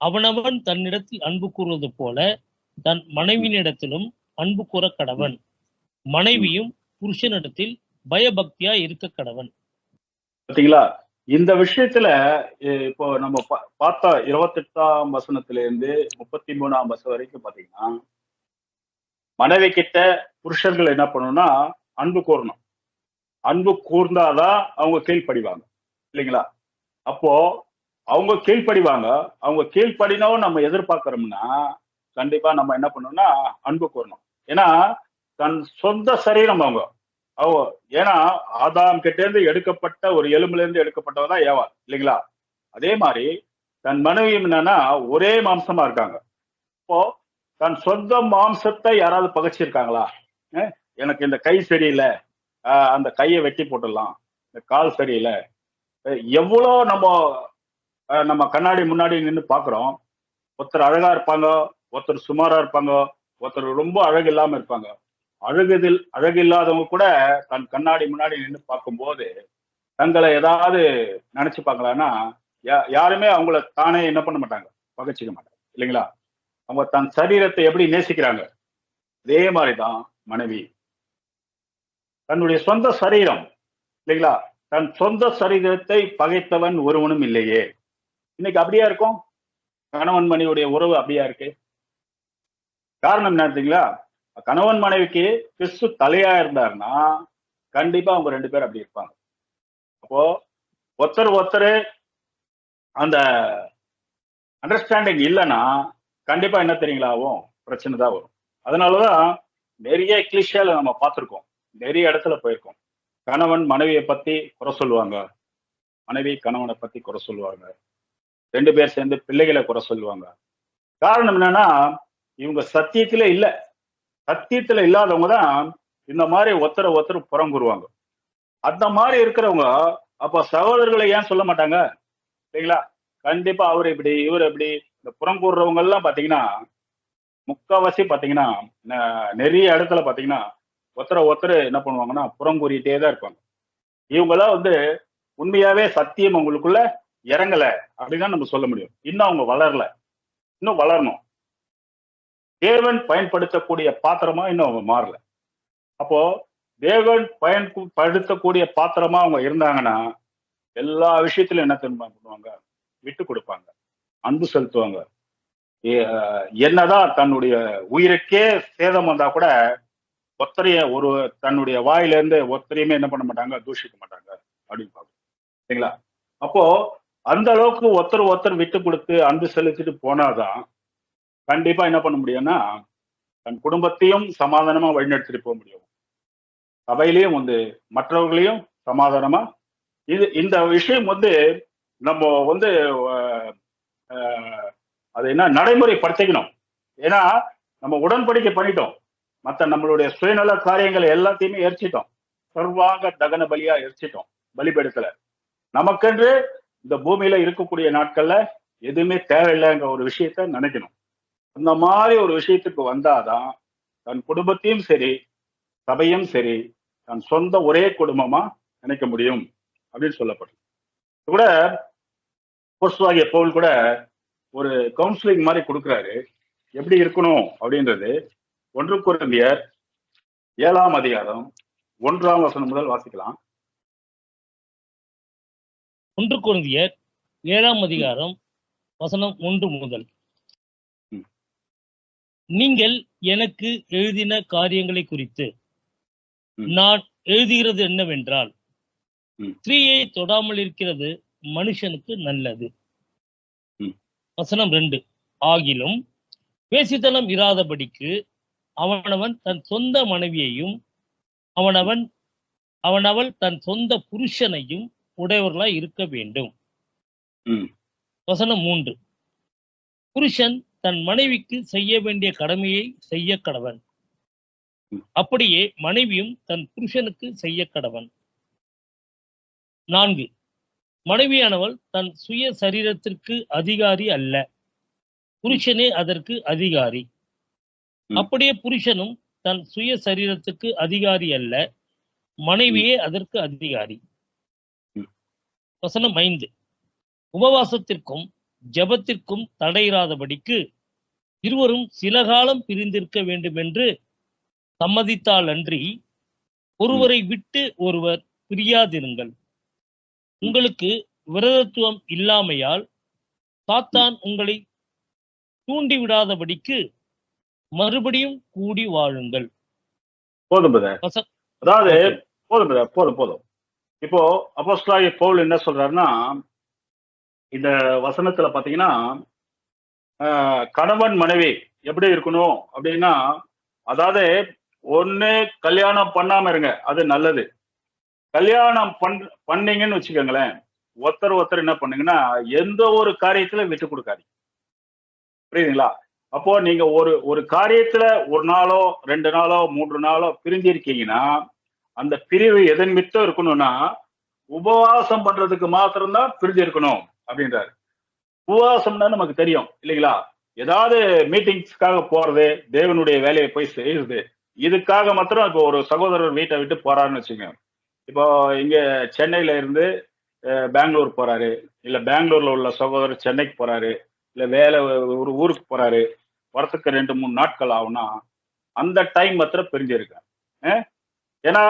அவனவன் தன்னிடத்தில் அன்பு கூறுவது போல தன் மனைவியினிடத்திலும் அன்பு கூற கடவன். மனைவியும் புருஷனிடத்தில் பயபக்தியா இருக்க கடவன். பாத்தீங்களா? இந்த விஷயத்துல இப்போ நம்ம பார்த்தா 28ஆம் வசனத்துல இருந்து 33ஆம் வசனம் வரைக்கும் பாத்தீங்கன்னா, மனைவி கிட்ட புருஷர்கள் என்ன பண்ணணும்னா அன்பு கூறணும். அன்பு கூர்ந்தாதான் அவங்க கீழ்ப்படிவாங்க இல்லைங்களா? அப்போ அவங்க கீழ்ப்படிவாங்க. அவங்க கீழ்ப்படினவும் நம்ம எதிர்பார்க்கிறோம்னா கண்டிப்பா நம்ம என்ன பண்ணணும்னா அன்பு கூறணும். ஏன்னா தன் சொந்த சரீரம் அவங்க ஏன்னா ஆதாம் கிட்ட இருந்து எடுக்கப்பட்ட ஒரு எலும்புல இருந்து எடுக்கப்பட்டவதான் ஏவா இல்லைங்களா? அதே மாதிரி தன் மனைவி என்னன்னா ஒரே மாம்சமா இருக்காங்க. இப்போ தன் சொந்த மாம்சத்தை யாராவது பகைச்சிருக்காங்களா? எனக்கு இந்த கை சரியில்லை, அந்த கையை வெட்டி போட்டுடலாம், இந்த கால் சரியில்லை. எவ்வளோ நம்ம கண்ணாடி முன்னாடி நின்று பாக்குறோம். ஒருத்தர் அழகா இருப்பாங்க, ஒருத்தர் சுமாரா இருப்பாங்க, ஒருத்தர் ரொம்ப அழகு இல்லாம இருப்பாங்க. அழகு இல்லாதவங்க கூட தன் கண்ணாடி முன்னாடி நின்று பார்க்கும்போது தங்களை ஏதாவது நினைச்சுப்பாங்களான்னா யாருமே அவங்கள தானே என்ன பண்ண மாட்டாங்க, பகைச்சிக்க மாட்டாங்க இல்லைங்களா? அவங்க தன் சரீரத்தை எப்படி நேசிக்கிறாங்க அதே மாதிரிதான் மனைவி. தன்னுடைய சொந்த சரீரம் இல்லைங்களா? தன் சொந்த சரீரத்தை பகைத்தவன் ஒருவனும் இல்லையே. இன்னைக்கு அப்படியா இருக்கும்? கணவன் மனைவியுடைய உறவு அப்படியா இருக்கு? காரணம் என்ன தெரியுங்களா? கணவன் மனைவிக்கு கிறிஸ்து தலையா இருந்தாருன்னா கண்டிப்பா அவங்க 2 பேரும் அப்படி இருப்பாங்க. அப்போ ஒருத்தர் அந்த அண்டர்ஸ்டாண்டிங் இல்லைன்னா கண்டிப்பா என்ன தெரியுங்களா ஆகும், பிரச்சனை தான் வரும். அதனாலதான் நிறைய கிளிஷியால நம்ம பார்த்திருக்கோம், நிறைய இடத்துல போயிருக்கோம். கணவன் மனைவியை பத்தி குறை சொல்லுவாங்க, மனைவி கணவனை பத்தி குறை சொல்லுவாங்க, 2 பேர் சேர்ந்து பிள்ளைகளை குறை சொல்லுவாங்க. காரணம் என்னன்னா இவங்க சத்தியத்துல இல்ல. சத்தியத்துல இல்லாதவங்க தான் இந்த மாதிரி ஒருத்தரை ஒருத்தர் புறங்குருவாங்க. அந்த மாதிரி இருக்கிறவங்க அப்ப சகோதரர்களை ஏன் சொல்ல மாட்டாங்க இல்லைங்களா? கண்டிப்பா அவர் இப்படி இவர் எப்படி. இந்த புறங்கூறுறவங்க எல்லாம் பாத்தீங்கன்னா முக்காவாசி பாத்தீங்கன்னா நிறைய இடத்துல பாத்தீங்கன்னா ஒருத்தரை ஒருத்தர் என்ன பண்ணுவாங்கன்னா புறங்கூறிட்டே தான் இருப்பாங்க. இவங்கதான் உண்மையாவே சத்தியம் அவங்களுக்குள்ள இறங்கல அப்படிதான் நம்ம சொல்ல முடியும். இன்னும் அவங்க வளரல, இன்னும் வளரணும். தேவன் பயன்படுத்தக்கூடிய பாத்திரமா இன்னும் அவங்க மாறல. அப்போ தேவன் பயன்படுத்தக்கூடிய பாத்திரமா அவங்க இருந்தாங்கன்னா எல்லா விஷயத்திலும் என்ன பண்ணுவாங்க, விட்டு கொடுப்பாங்க, அன்பு செலுத்துவாங்க. என்னதான் தன்னுடைய உயிருக்கே சேதம் வந்தா கூட ஒரு தன்னுடைய வாயில இருந்து ஒத்தரையுமே என்ன பண்ண மாட்டாங்க, தூஷிக்க மாட்டாங்க அப்படின்னு பாருங்க. சரிங்களா? அப்போ அந்த அளவுக்கு ஒருத்தர் விட்டு கொடுத்து அன்பு செலுத்திட்டு போனாதான் கண்டிப்பா என்ன பண்ண முடியும்னா தன் குடும்பத்தையும் சமாதானமா வழிநடத்திட்டு போக முடியும். சபையிலையும் மற்றவர்களையும் சமாதானமா இந்த விஷயம் நம்ம அது என்ன நடைமுறைப்படுத்திக்கணும். ஏன்னா நம்ம உடன்படிக்கை பண்ணிட்டோம், மற்ற நம்மளுடைய சுயநல காரியங்களை எல்லாத்தையுமே எரிச்சிட்டோம், சர்வாங்க தகன பலியா எரிச்சிட்டோம் பலிபெடுக்கல. நமக்கென்று இந்த பூமியில இருக்கக்கூடிய நாட்கள்ல எதுவுமே தேவையில்லைங்கிற ஒரு விஷயத்த நினைக்கணும். அந்த மாதிரி ஒரு விஷயத்துக்கு வந்தாதான் தன் குடும்பத்தையும் சரி சபையும் சரி தன் சொந்த ஒரே குடும்பமா நினைக்க முடியும் அப்படின்னு சொல்லப்படும். கூட அப்போஸ்தலனாகிய பவுல் கூட ஒரு கவுன்சிலிங் மாதிரி கொடுக்குறாரு, எப்படி இருக்கணும் அப்படின்றது. 1 கொரிந்தியர் 7ஆம் அதிகாரம் 1ஆம் வசனம் முதல் வாசிக்கலாம். 1 கொரிந்தியர் 7ஆம் அதிகாரம் வசனம் 1 முதல். நீங்கள் எனக்கு எழுதின காரியங்களை குறித்து நான் எழுதுகிறது என்னவென்றால், ஸ்திரீயை தொடாமல் இருக்கிறது மனுஷனுக்கு நல்லது. வசனம் 2, ஆகிலும் பேசித்தனம் இராதபடிக்கு அவனவன் தன் சொந்த மனைவியையும் அவனவள் தன் சொந்த புருஷனையும் உடையவர்களாய் இருக்க வேண்டும். வசனம் 3, புருஷன் தன் மனைவிக்கு செய்ய வேண்டிய கடமையை செய்ய கடவன், அப்படியே மனைவியும் தன் புருஷனுக்கு செய்ய கடவன். 4, மனைவியானவள் தன் சுய சரீரத்திற்கு அதிகாரி அல்ல, புருஷனே அதற்கு அதிகாரி. அப்படியே புருஷனும் தன் சுய சரீரத்துக்கு அதிகாரி அல்ல, மனைவியே அதற்கு அதிகாரி. வசனம் 5, உபவாசத்திற்கும் ஜெபத்திற்கும் தடையிராதபடிக்கு இருவரும் சில காலம் பிரிந்திருக்க வேண்டும் என்று சம்மதித்தால் அன்றி ஒருவரை விட்டு ஒருவர் பிரியாதிருங்கள். உங்களுக்கு விரதத்துவம் இல்லாமையால் சாத்தான் உங்களை தூண்டிவிடாதபடிக்கு மறுபடியும் கூடி வாழுங்கள். போதும். அதாவது போதும். இப்போ அப்போஸ்தலனாகிய பவுல் என்ன சொல்றாருன்னா, இந்த வசனத்துல பாத்தீங்கன்னா கணவன் மனைவி எப்படி இருக்கணும் அப்படின்னா, அதாவது ஒண்ணு கல்யாணம் பண்ணாம இருங்க, அது நல்லது. கல்யாணம் பண்ணீங்கன்னு வச்சுக்கோங்களேன், ஒருத்தர் என்ன பண்ணுங்கன்னா எந்த ஒரு காரியத்துல விட்டு கொடுக்காதீங்க. புரியுதுங்களா? அப்போ நீங்க ஒரு காரியத்துல 1 நாளோ 2 நாளோ 3 நாளோ பிரிஞ்சிருக்கீங்கன்னா அந்த பிரிவு எதன் மித்தம் இருக்கணும்னா உபவாசம் பண்றதுக்கு மாத்திரம்தான் பிரிஞ்சு இருக்கணும் அப்படின்றாரு. உபவாசம்னா நமக்கு தெரியும் இல்லைங்களா? ஏதாவது மீட்டிங்ஸ்க்காக போறது, தேவனுடைய வேலையை போய் செய்யுறது, இதுக்காக மாத்திரம் இப்போ ஒரு சகோதரர் வீட்டை விட்டு போறாருன்னு வச்சுக்கோங்க. இப்போ இங்க சென்னையில இருந்து பெங்களூர் போறாரு, இல்ல பெங்களூர்ல உள்ள சகோதரர் சென்னைக்கு போறாரு, இல்ல வேலை ஒரு ஊருக்கு போறாரு, வரத்துக்கு 2-3 நாட்கள் ஆகும்னா அந்த டைம் மாத்திரம் பிரிஞ்சிருக்கேன். ஏன்னா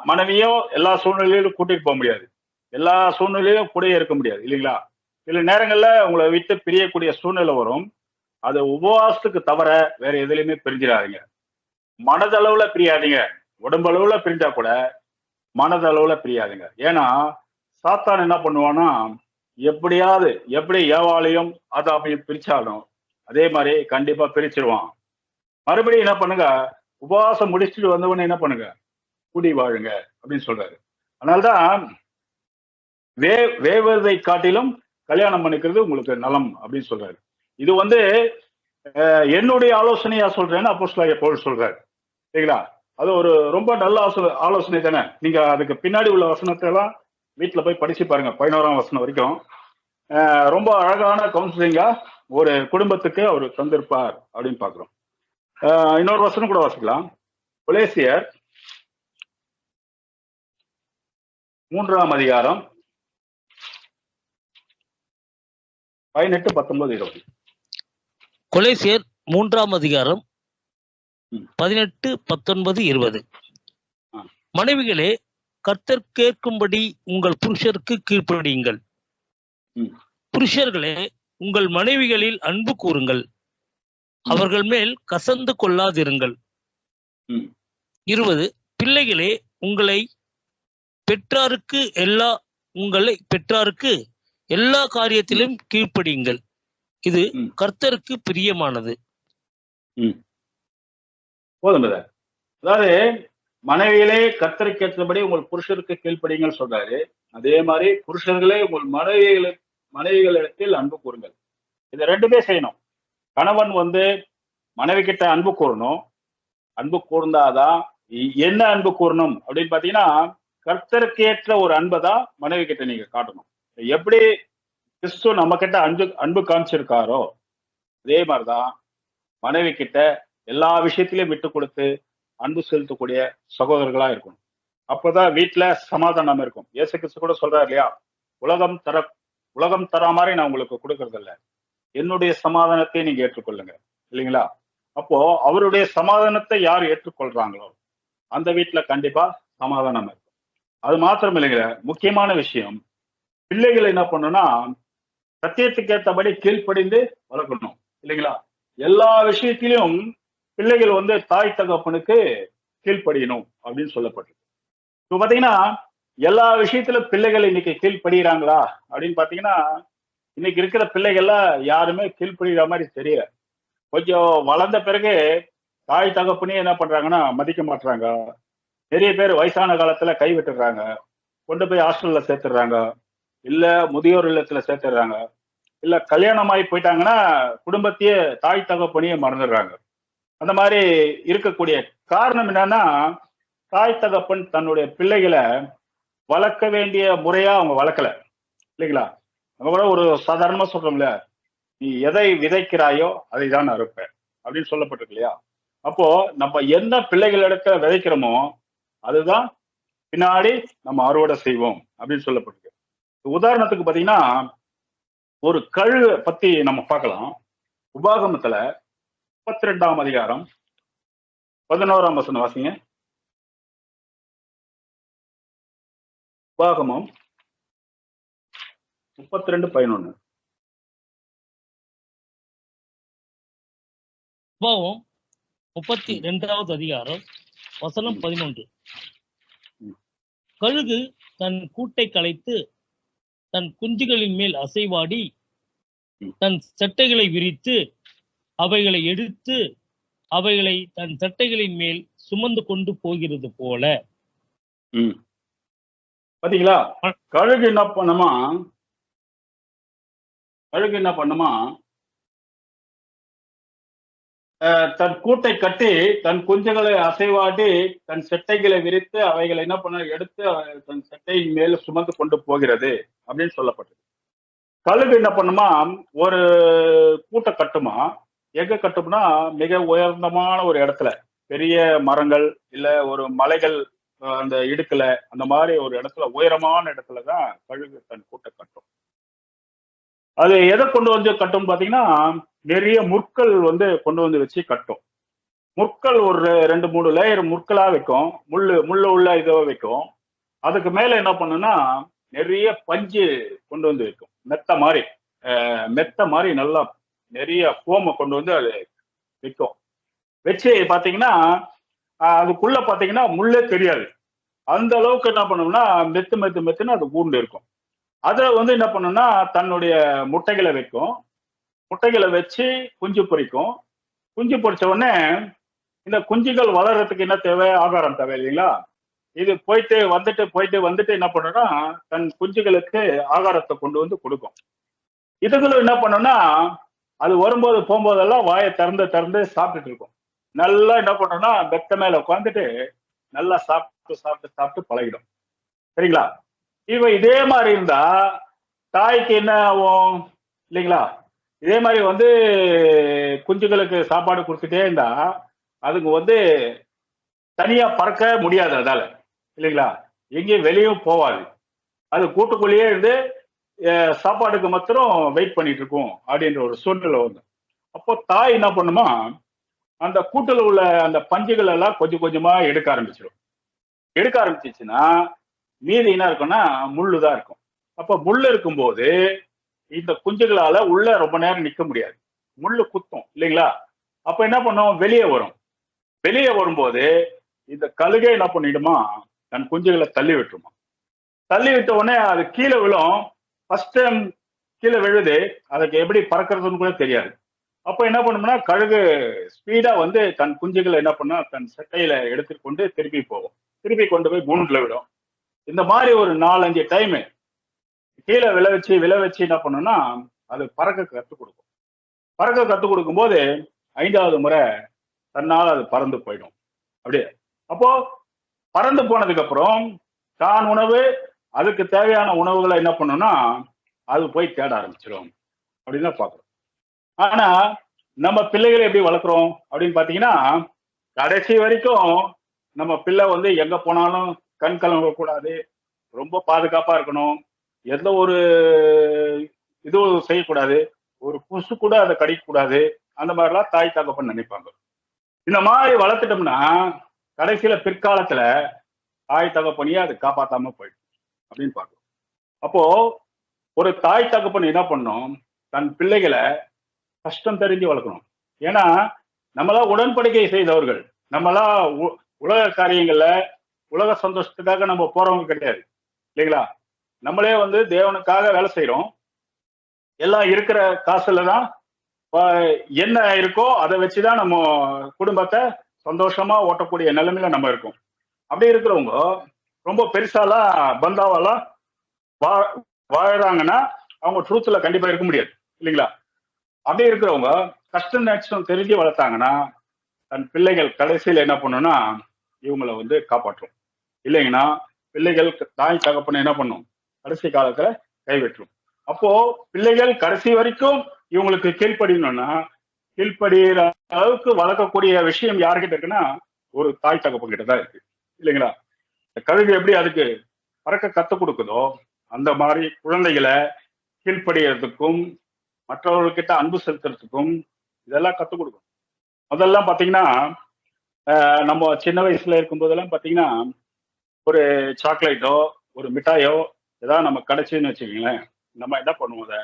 மனைவியும் எல்லா சூழ்நிலையிலும் கூட்டிட்டு போக முடியாது, எல்லா சூழ்நிலையிலும் கூடயே இருக்க முடியாது இல்லைங்களா? சில நேரங்கள்ல உங்களை விட்டு பிரியக்கூடிய சூழ்நிலை வரும். அது உபவாசத்துக்கு தவிர வேற எதுலையுமே பிரிஞ்சிடாதீங்க. மனதளவுல பிரியாதீங்க, உடம்பளவுல பிரிஞ்சா கூட மனதளவுல பிரியாதீங்க. ஏன்னா சாத்தான் என்ன பண்ணுவான்னா எப்படியாவது எப்படி ஏவாளையும் ஆதாமையும் பிரிச்சாலும் அதே மாதிரி கண்டிப்பா பிரிச்சிருவான். மறுபடியும் என்ன பண்ணுங்க, உபவாசம் முடிச்சுட்டு வந்தவொடனே என்ன பண்ணுங்க, கூடி வாழுங்க அப்படின்னு சொல்றாரு. அதனால்தான் வேவதை காட்டிலும் கல்யாணம் பண்ணிக்கிறது உங்களுக்கு நலம் அப்படின்னு சொல்றாரு. இது என்னுடைய ஆலோசனையா சொல்றேன்னு அப்போஸ்தலனாகிய பவுல் சொல்றாரு. சரிங்களா? அது ஒரு ரொம்ப நல்ல ஆலோசனை தானே. நீங்க அதுக்கு பின்னாடி உள்ள வசனத்தை எல்லாம் வீட்டுல போய் படிச்சு பாருங்க, 11ஆம் வசனம் வரைக்கும். ரொம்ப அழகான கவுன்சிலிங்கா ஒரு குடும்பத்துக்கு அவர் தந்திருப்பார் அப்படின்னு பாக்குறோம். இன்னொரு வசனம் கூட வாசிக்கலாம். கொலேசியர் 3ஆம் அதிகாரம் 18, 19, 20. கொலேசியர் 3ஆம் அதிகாரம் 18, 19, 20. மனைவிகளே, கர்த்தர் கேட்கும்படி உங்கள் புருஷருக்கு கீழ்ப்படியுங்கள். புருஷர்களே, உங்கள் மனைவிகளில் அன்பு கூறுங்கள், அவர்கள் மேல் கசந்து கொள்ளாதிருங்கள். 20. பிள்ளைகளே, உங்களை பெற்றாருக்கு எல்லா காரியத்திலும் கீழ்ப்படியுங்கள், இது கர்த்தருக்கு பிரியமானது. போதும். அதாவது மனைவியிலே கர்த்தருக்கு ஏற்றபடி உங்கள் புருஷருக்கு கீழ்ப்படியுங்கள் சொல்றாரு. அதே மாதிரி புருஷர்களே உங்கள் மனைவிகளிடத்தில் அன்பு கூறுங்கள். இது ரெண்டுமே செய்யணும். கணவன் மனைவி கிட்ட அன்பு கூறணும். அன்பு கூர்ந்தாதான் என்ன அன்பு கூறணும் அப்படின்னு பாத்தீங்கன்னா, கர்த்தருக்கு ஏற்ற ஒரு அன்பை தான் மனைவி கிட்ட நீங்க காட்டணும். எப்படி கிறிஸ்து நம்ம கிட்ட அன்பு காமிச்சிருக்காரோ அதே மாதிரிதான் மனைவி கிட்ட எல்லா விஷயத்திலையும் விட்டு கொடுத்து அன்பு செலுத்தக்கூடிய சகோதரர்களா இருக்கணும். அப்பதான் வீட்டுல சமாதானம் இருக்கும். இயேசு கிறிஸ்து கூட சொல்றாரு இல்லையா, உலகம் தர மாதிரி நான் உங்களுக்கு கொடுக்கறது இல்ல, என்னுடைய சமாதானத்தை நீங்க ஏற்றுக்கொள்ளுங்க இல்லைங்களா? அப்போ அவருடைய சமாதானத்தை யார் ஏற்றுக்கொள்றாங்களோ அந்த வீட்டுல கண்டிப்பா சமாதானம் இருக்கும். அது மாத்திரம் இல்லைங்க, முக்கியமான விஷயம், பிள்ளைகள் என்ன பண்ணணும்னா சத்தியத்துக்கு ஏற்றபடி கீழ்ப்படிந்து வளர்க்கணும் இல்லைங்களா? எல்லா விஷயத்திலும் பிள்ளைகள் தாய் தகப்பனுக்கு கீழ்ப்படியணும் அப்படின்னு சொல்லப்பட்டிருக்கு. இப்போ பாத்தீங்கன்னா எல்லா விஷயத்திலும் பிள்ளைகள் இன்னைக்கு கீழ்ப்படுகிறாங்களா அப்படின்னு பாத்தீங்கன்னா, இன்னைக்கு இருக்கிற பிள்ளைகள்லாம் யாருமே கீழ்ப்படுகிற மாதிரி தெரியல. கொஞ்சம் வளர்ந்த பிறகு தாய் தகப்பனே என்ன பண்றாங்கன்னா மதிக்க மாட்டாங்க. நிறைய பேர் வயசான காலத்துல கை விட்டுடுறாங்க, கொண்டு போய் ஹாஸ்டல்ல சேர்த்துடுறாங்க, இல்ல முதியோர் இல்லத்துல சேர்த்துடுறாங்க, இல்ல கல்யாணம் ஆகி போயிட்டாங்கன்னா குடும்பத்தையே தாய் தகப்பனையே மறந்துடுறாங்க. அந்த மாதிரி இருக்கக்கூடிய காரணம் என்னன்னா, தாய் தகப்பன் தன்னுடைய பிள்ளைகளை வளர்க்க வேண்டிய முறையா அவங்க வளர்க்கல இல்லைங்களா? நம்ம கூட ஒரு சாதாரணமா சொல்றோம்ல, நீ எதை விதைக்கிறாயோ அதை தான் அறுப்ப அப்படின்னு சொல்லப்பட்டிருக்கு இல்லையா? அப்போ நம்ம என்ன பிள்ளைகளிடத்துல விதைக்கிறோமோ அதுதான் பின்னாடி நம்ம அறுவடை செய்வோம் அப்படின்னு சொல்லப்பட்டிருக்கு. உதாரணத்துக்கு பாத்தீங்கன்னா, ஒரு கழுகு பத்தி நம்ம பார்க்கலாம். உபாகமத்துல 32ஆம் அதிகாரம் 11ஆம் வசனம் வாசிங்க. உபாகமம் 32:11. உபாகமம் 32வது அதிகாரம் வசனம் 11. கழுகு தன் கூட்டை கலைத்து தன் குஞ்சுகளின் மேல் அசைவாடி தன் சட்டைகளை விரித்து அவைகளை எடுத்து அவைகளை தன் சட்டைகளின் மேல் சுமந்து கொண்டு போகிறது போல. பாத்தீங்களா? கழுகு என்ன பண்ணுமா, தன் கூட்டை கட்டி தன் குஞ்சுகளை அசைவாடி தன் செட்டைகளை விரித்து அவைகளை என்ன பண்ண எடுத்து தன் செட்டையின் மேல சுமந்து கொண்டு போகிறது அப்படின்னு சொல்லப்பட்டது. கழுகு என்ன பண்ணுமா, ஒரு கூட்டை கட்டுமா. எங்க கட்டும்னா மிக உயர்ந்தமான ஒரு இடத்துல, பெரிய மரங்கள் இல்ல ஒரு மலைகள் அந்த இடுக்கல அந்த மாதிரி ஒரு இடத்துல, உயரமான இடத்துலதான் கழுகு தன் கூட்டை கட்டும். அது எதை கொண்டு கட்டும் பாத்தீங்கன்னா, நிறைய முற்கள் கொண்டு வச்சு கட்டும். முற்கள் ஒரு 2-3 லேயர் முற்களா வைக்கும், முள்ளு உள்ள இதை வைக்கும். அதுக்கு மேல என்ன பண்ணுன்னா நிறைய பஞ்சு கொண்டு வைக்கும், மெத்த மாதிரி நல்லா நிறைய கோமை கொண்டு அது வைக்கும். வச்சு பாத்தீங்கன்னா அதுக்குள்ள பாத்தீங்கன்னா முள்ளே தெரியாது. அந்த அளவுக்கு என்ன பண்ணும்னா மெத்துன்னு அது ஊர்ந்து இருக்கும். அதுல வந்து என்ன பண்ணும்னா தன்னுடைய முட்டைகளை வைக்கும். முட்டைகளை வச்சு குஞ்சு பொரிக்கும். குஞ்சு பொரிச்ச உடனே இந்த குஞ்சுகள் வளர்றதுக்கு என்ன தேவை? ஆகாரம் தேவை இல்லைங்களா? இது போயிட்டு வந்துட்டு போயிட்டு வந்துட்டு என்ன பண்ணும்னா தன் குஞ்சுகளுக்கு ஆகாரத்தை கொண்டு வந்து கொடுக்கும். இதுகளும் என்ன பண்ணும்னா அது வரும்போது போகும்போதெல்லாம் வாயை திறந்து திறந்து சாப்பிட்டுட்டு இருக்கும். நல்லா என்ன பண்ணும்னா பெத்த மேல உட்காந்துட்டு நல்லா சாப்பிட்டு சாப்பிட்டு சாப்பிட்டு பழகிடும். சரிங்களா? இவ இதே மாதிரி இருந்தா தாய்க்கு என்ன ஆகும் இல்லைங்களா? இதே மாதிரி வந்து குஞ்சுகளுக்கு சாப்பாடு கொடுத்துட்டே இருந்தா அதுக்கு வந்து தனியா பறக்க முடியாது அதால இல்லைங்களா? எங்கேயும் வெளியும் போவாது. அது கூட்டுக்குள்ளேயே இருந்து சாப்பாடுக்கு மாத்திரம் வெயிட் பண்ணிட்டு இருக்கும் அப்படின்ற ஒரு சூழ்நிலை வந்து அப்போ தாய் என்ன பண்ணுமா அந்த கூட்டுல உள்ள அந்த பஞ்சுகள் எல்லாம் கொஞ்சம் கொஞ்சமா எடுக்க ஆரம்பிச்சிடும். எடுக்க ஆரம்பிச்சிச்சுன்னா மீதி என்ன இருக்கும்னா முள்ளு தான் இருக்கும். அப்ப முள்ளு இருக்கும்போது இந்த குஞ்சுகளால உள்ள ரொம்ப நேரம் நிக்க முடியாது. முள்ளு குத்தும் இல்லைங்களா? அப்ப என்ன பண்ணும்? வெளியே வரும். வெளியே வரும்போது இந்த கழுகை என்ன பண்ணிடுமா தன் குஞ்சுகளை தள்ளி விட்டுருமா. தள்ளி விட்ட உடனே அது கீழே விழும். ஃபர்ஸ்ட் டைம் கீழே விழுது. அதுக்கு எப்படி பறக்கிறதுன்னு கூட தெரியாது. அப்ப என்ன பண்ணும்னா கழுகு ஸ்பீடா வந்து தன் குஞ்சுகளை என்ன பண்ணா தன் சட்டையில எடுத்துட்டு கொண்டு திருப்பி போகும். திருப்பி கொண்டு போய் கூண்டுல விடும். இந்த மாதிரி ஒரு 4-5 டைம் கீழே விழ வச்சு என்ன பண்ணும்னா அது பறக்க கற்றுக் கொடுக்கும். பறக்க கற்றுக் கொடுக்கும் போது 5வது முறை தன்னால் அது பறந்து போயிடும். அப்படியே அப்போ பறந்து போனதுக்கு அப்புறம் தான் உணவு அதுக்கு தேவையான உணவுகளை என்ன பண்ணும்னா அது போய் தேட ஆரம்பிச்சிடும் அப்படின்னு தான் பார்க்குறோம். ஆனா நம்ம பிள்ளைகளை எப்படி வளர்க்குறோம் அப்படின்னு பார்த்தீங்கன்னா கடைசி வரைக்கும் நம்ம பிள்ளை வந்து எங்க போனாலும் கண் கலங்க கூடாது, ரொம்ப பாதுகாப்பா இருக்கணும், எந்த ஒரு இதுவும் செய்யக்கூடாது, ஒரு கொசு கூட அதை கடிக்கக்கூடாது, அந்த மாதிரிலாம் தாய் தகப்பன் நினைப்பாங்க. இந்த மாதிரி வளர்த்துட்டோம்னா கடைசியில பிற்காலத்துல தாய் தகப்பனையே அது காப்பாத்தாம போயிடும் அப்படின்னு பார்க்கணும். அப்போ ஒரு தாய் தகப்பன் என்ன பண்ணும்? தன் பிள்ளைகளை கஷ்டம் தெரிஞ்சு வளர்க்கணும். ஏன்னா நம்மளா உடன்படிக்கை செய்தவர்கள், நம்மளா உலக காரியங்கள்ல உலக சந்தோஷத்துக்காக நம்ம போறவங்க கிடையாது இல்லைங்களா? நம்மளே வந்து தேவனுக்காக வேலை செய்யறோம். எல்லாம் இருக்கிற காசுல தான் என்ன இருக்கோ அதை வச்சுதான் நம்ம குடும்பத்தை சந்தோஷமா ஓட்டக்கூடிய நிலைமையில நம்ம இருக்கோம். அப்படி இருக்கிறவங்க ரொம்ப பெருசாலாம் பந்தாவெல்லாம் வாழறாங்கன்னா அவங்க ட்ரூத்ல கண்டிப்பா இருக்க முடியாது இல்லைங்களா? அப்படி இருக்கிறவங்க கஷ்டம் நஷ்டம் தெரிஞ்சு வளர்த்தாங்கன்னா தன் பிள்ளைகள் கடைசியில் என்ன பண்ணும்னா இவங்களை வந்து காப்பாற்றும். இல்லைங்கன்னா பிள்ளைகள் தாய் தகப்பனை என்ன பண்ணும்? கடைசி காலத்துல கைவிட்டுரும். அப்போ பிள்ளைகள் கடைசி வரைக்கும் இவங்களுக்கு கீழ்ப்படியணும்னா கீழ்ப்படுகிற அளவுக்கு வளர்க்கக்கூடிய விஷயம் யாருக்கிட்ட இருக்குன்னா ஒரு தாய் தகப்பன் கிட்ட தான் இருக்கு இல்லைங்களா? கழுகு எப்படி அதுக்கு பறக்க கத்துக் கொடுக்குதோ அந்த மாதிரி குழந்தைகளை கீழ்ப்படியறதுக்கும் மற்றவர்கள்கிட்ட அன்பு செலுத்துறதுக்கும் இதெல்லாம் கத்துக் கொடுக்கும். அதெல்லாம் பாத்தீங்கன்னா நம்ம சின்ன வயசுல இருக்கும் போதெல்லாம் பாத்தீங்கன்னா ஒரு சாக்லேட்டோ ஒரு மிட்டாயோ ஏதாவது நம்ம கிடைச்சுன்னு வச்சுக்கோங்களேன், நம்ம என்ன பண்ணுவோம்? அதை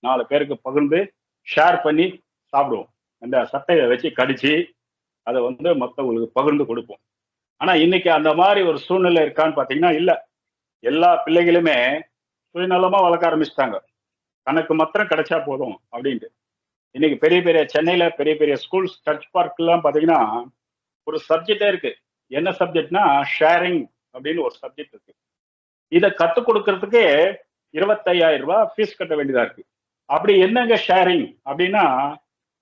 4 பேருக்கு பகிர்ந்து ஷேர் பண்ணி சாப்பிடுவோம். அந்த சட்டையை வச்சு கடிச்சு அதை வந்து மற்றவங்களுக்கு பகிர்ந்து கொடுப்போம். ஆனா இன்னைக்கு அந்த மாதிரி ஒரு சூழ்நிலை இருக்கான்னு பாத்தீங்கன்னா இல்ல. எல்லா பிள்ளைகளுமே சுயநலமா வளர்க்க ஆரம்பிச்சிட்டாங்க. தனக்கு மாத்திரம் கிடைச்சா போதும் அப்படின்ட்டு. இன்னைக்கு பெரிய பெரிய சென்னையில பெரிய பெரிய ஸ்கூல்ஸ் சர்ச் பார்க் எல்லாம் பாத்தீங்கன்னா ஒரு சப்ஜெக்டே இருக்கு. என்ன சப்ஜெக்ட்னா ஷேரிங் அப்படின்னு ஒரு சப்ஜெக்ட் இருக்கு. இதை கத்துக் கொடுக்கறதுக்கு 25,000 ரூபாய் ஃபீஸ் கட்ட வேண்டியதா இருக்கு. அப்படி என்னங்க ஷேரிங் அப்படின்னா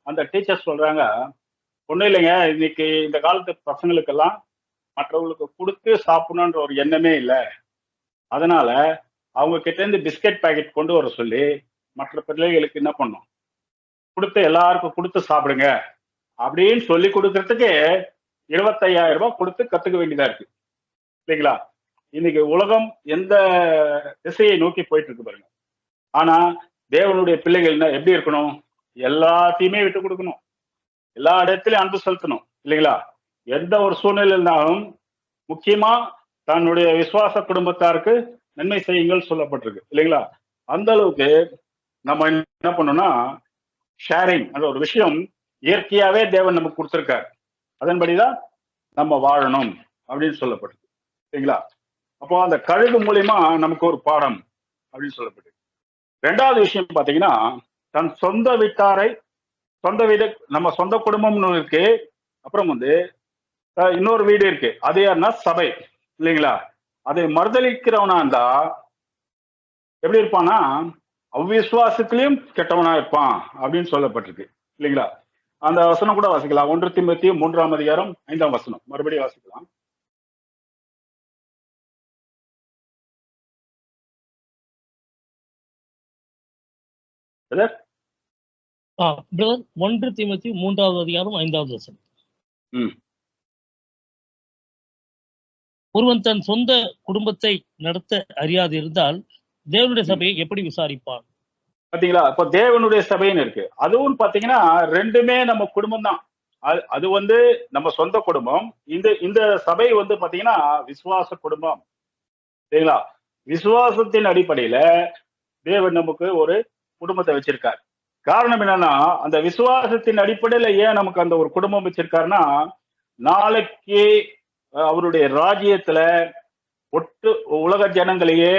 அந்த டீச்சர் சொல்றாங்க, ஒண்ணும் இல்லைங்க, இன்னைக்கு இந்த காலத்து பசங்களுக்கெல்லாம் மற்றவங்களுக்கு கொடுத்து சாப்பிடணுன்ற ஒரு எண்ணமே இல்லை. அதனால அவங்க கிட்ட இருந்து பிஸ்கட் பாக்கெட் கொண்டு வர சொல்லி மற்ற பிள்ளைகளுக்கு என்ன பண்ணும்? கொடுத்து எல்லாருக்கும் கொடுத்து சாப்பிடுங்க அப்படின்னு சொல்லி கொடுக்கறதுக்கு 25,000 ரூபாய் கொடுத்து கத்துக்க வேண்டியதா இருக்கு இல்லைங்களா? இன்னைக்கு உலகம் எந்த திசையை நோக்கி போயிட்டு இருக்கு பாருங்க. ஆனா தேவனுடைய பிள்ளைகள் எப்படி இருக்கணும்? எல்லாத்தையுமே விட்டு கொடுக்கணும், எல்லா இடத்துலயும் அன்பு செலுத்தணும் இல்லைங்களா? எந்த ஒரு சூழ்நிலை இருந்தாலும் முக்கியமா தன்னுடைய விசுவாச குடும்பத்தாருக்கு நன்மை செய்யுங்கள் சொல்லப்பட்டிருக்கு இல்லைங்களா? அந்த அளவுக்கு நம்ம என்ன பண்ணோம்னா ஷேரிங் அந்த ஒரு விஷயம் இயற்கையாவே தேவன் நமக்கு கொடுத்திருக்காரு. அதன்படிதான் நம்ம வாழணும் அப்படின்னு சொல்லப்பட்டிருக்கு இல்லைங்களா? அப்போ அந்த கழுகு மூலியமா நமக்கு ஒரு பாடம் அப்படின்னு சொல்லப்பட்டிருக்கு. ரெண்டாவது விஷயம் பாத்தீங்கன்னா, தன் சொந்த வீட்டாரை, சொந்த வீடு, நம்ம சொந்த குடும்பம்னு இருக்கு. அப்புறம் வந்து இன்னொரு வீடு இருக்கு. அது யாருன்னா சபை, இல்லைங்களா? அதை மறுதலிக்கிறவனா இருந்தா எப்படி இருப்பான்னா, அவ்விசுவாசத்திலையும் கெட்டவனா இருப்பான் அப்படின்னு சொல்லப்பட்டிருக்கு, இல்லைங்களா? அந்த வசனம் கூட வாசிக்கலாம். 1 தீமோத்தேயு 3ஆம் அதிகாரம் 5ஆம் வசனம் மறுபடியும் வாசிக்கலாம். பிரதர்? பிரதர் 1 தீமோத்தேயு 3வது அதிகாரம் 5வது வசனம். ம். ஒருவன் தன் சொந்த குடும்பத்தை நடத்த அறியாது இருந்தால் தேவனுடைய சபையை எப்படி விசாரிப்பான்? பாத்தீங்களா? இப்ப தேவனுடைய சபைன்னு இருக்கு. அதுவும் பாத்தீங்கன்னா ரெண்டுமே நம்ம குடும்பம் தான். அது வந்து நம்ம சொந்த குடும்பம். இந்த இந்த சபை வந்து பாத்தீங்கன்னா விசுவாச குடும்பம், சரிங்களா? விசுவாசத்தின் அடிப்படையில தேவன் நமக்கு ஒரு குடும்பத்தை வச்சிருக்கார். காரணம் என்னன்னா, அந்த விசுவாசத்தின் அடிப்படையில ஏன் நமக்கு அந்த ஒரு குடும்பம் வச்சிருக்காருன்னா, நாளைக்கு அவருடைய ராஜ்யத்துல ஒட்டு உலக ஜனங்களையே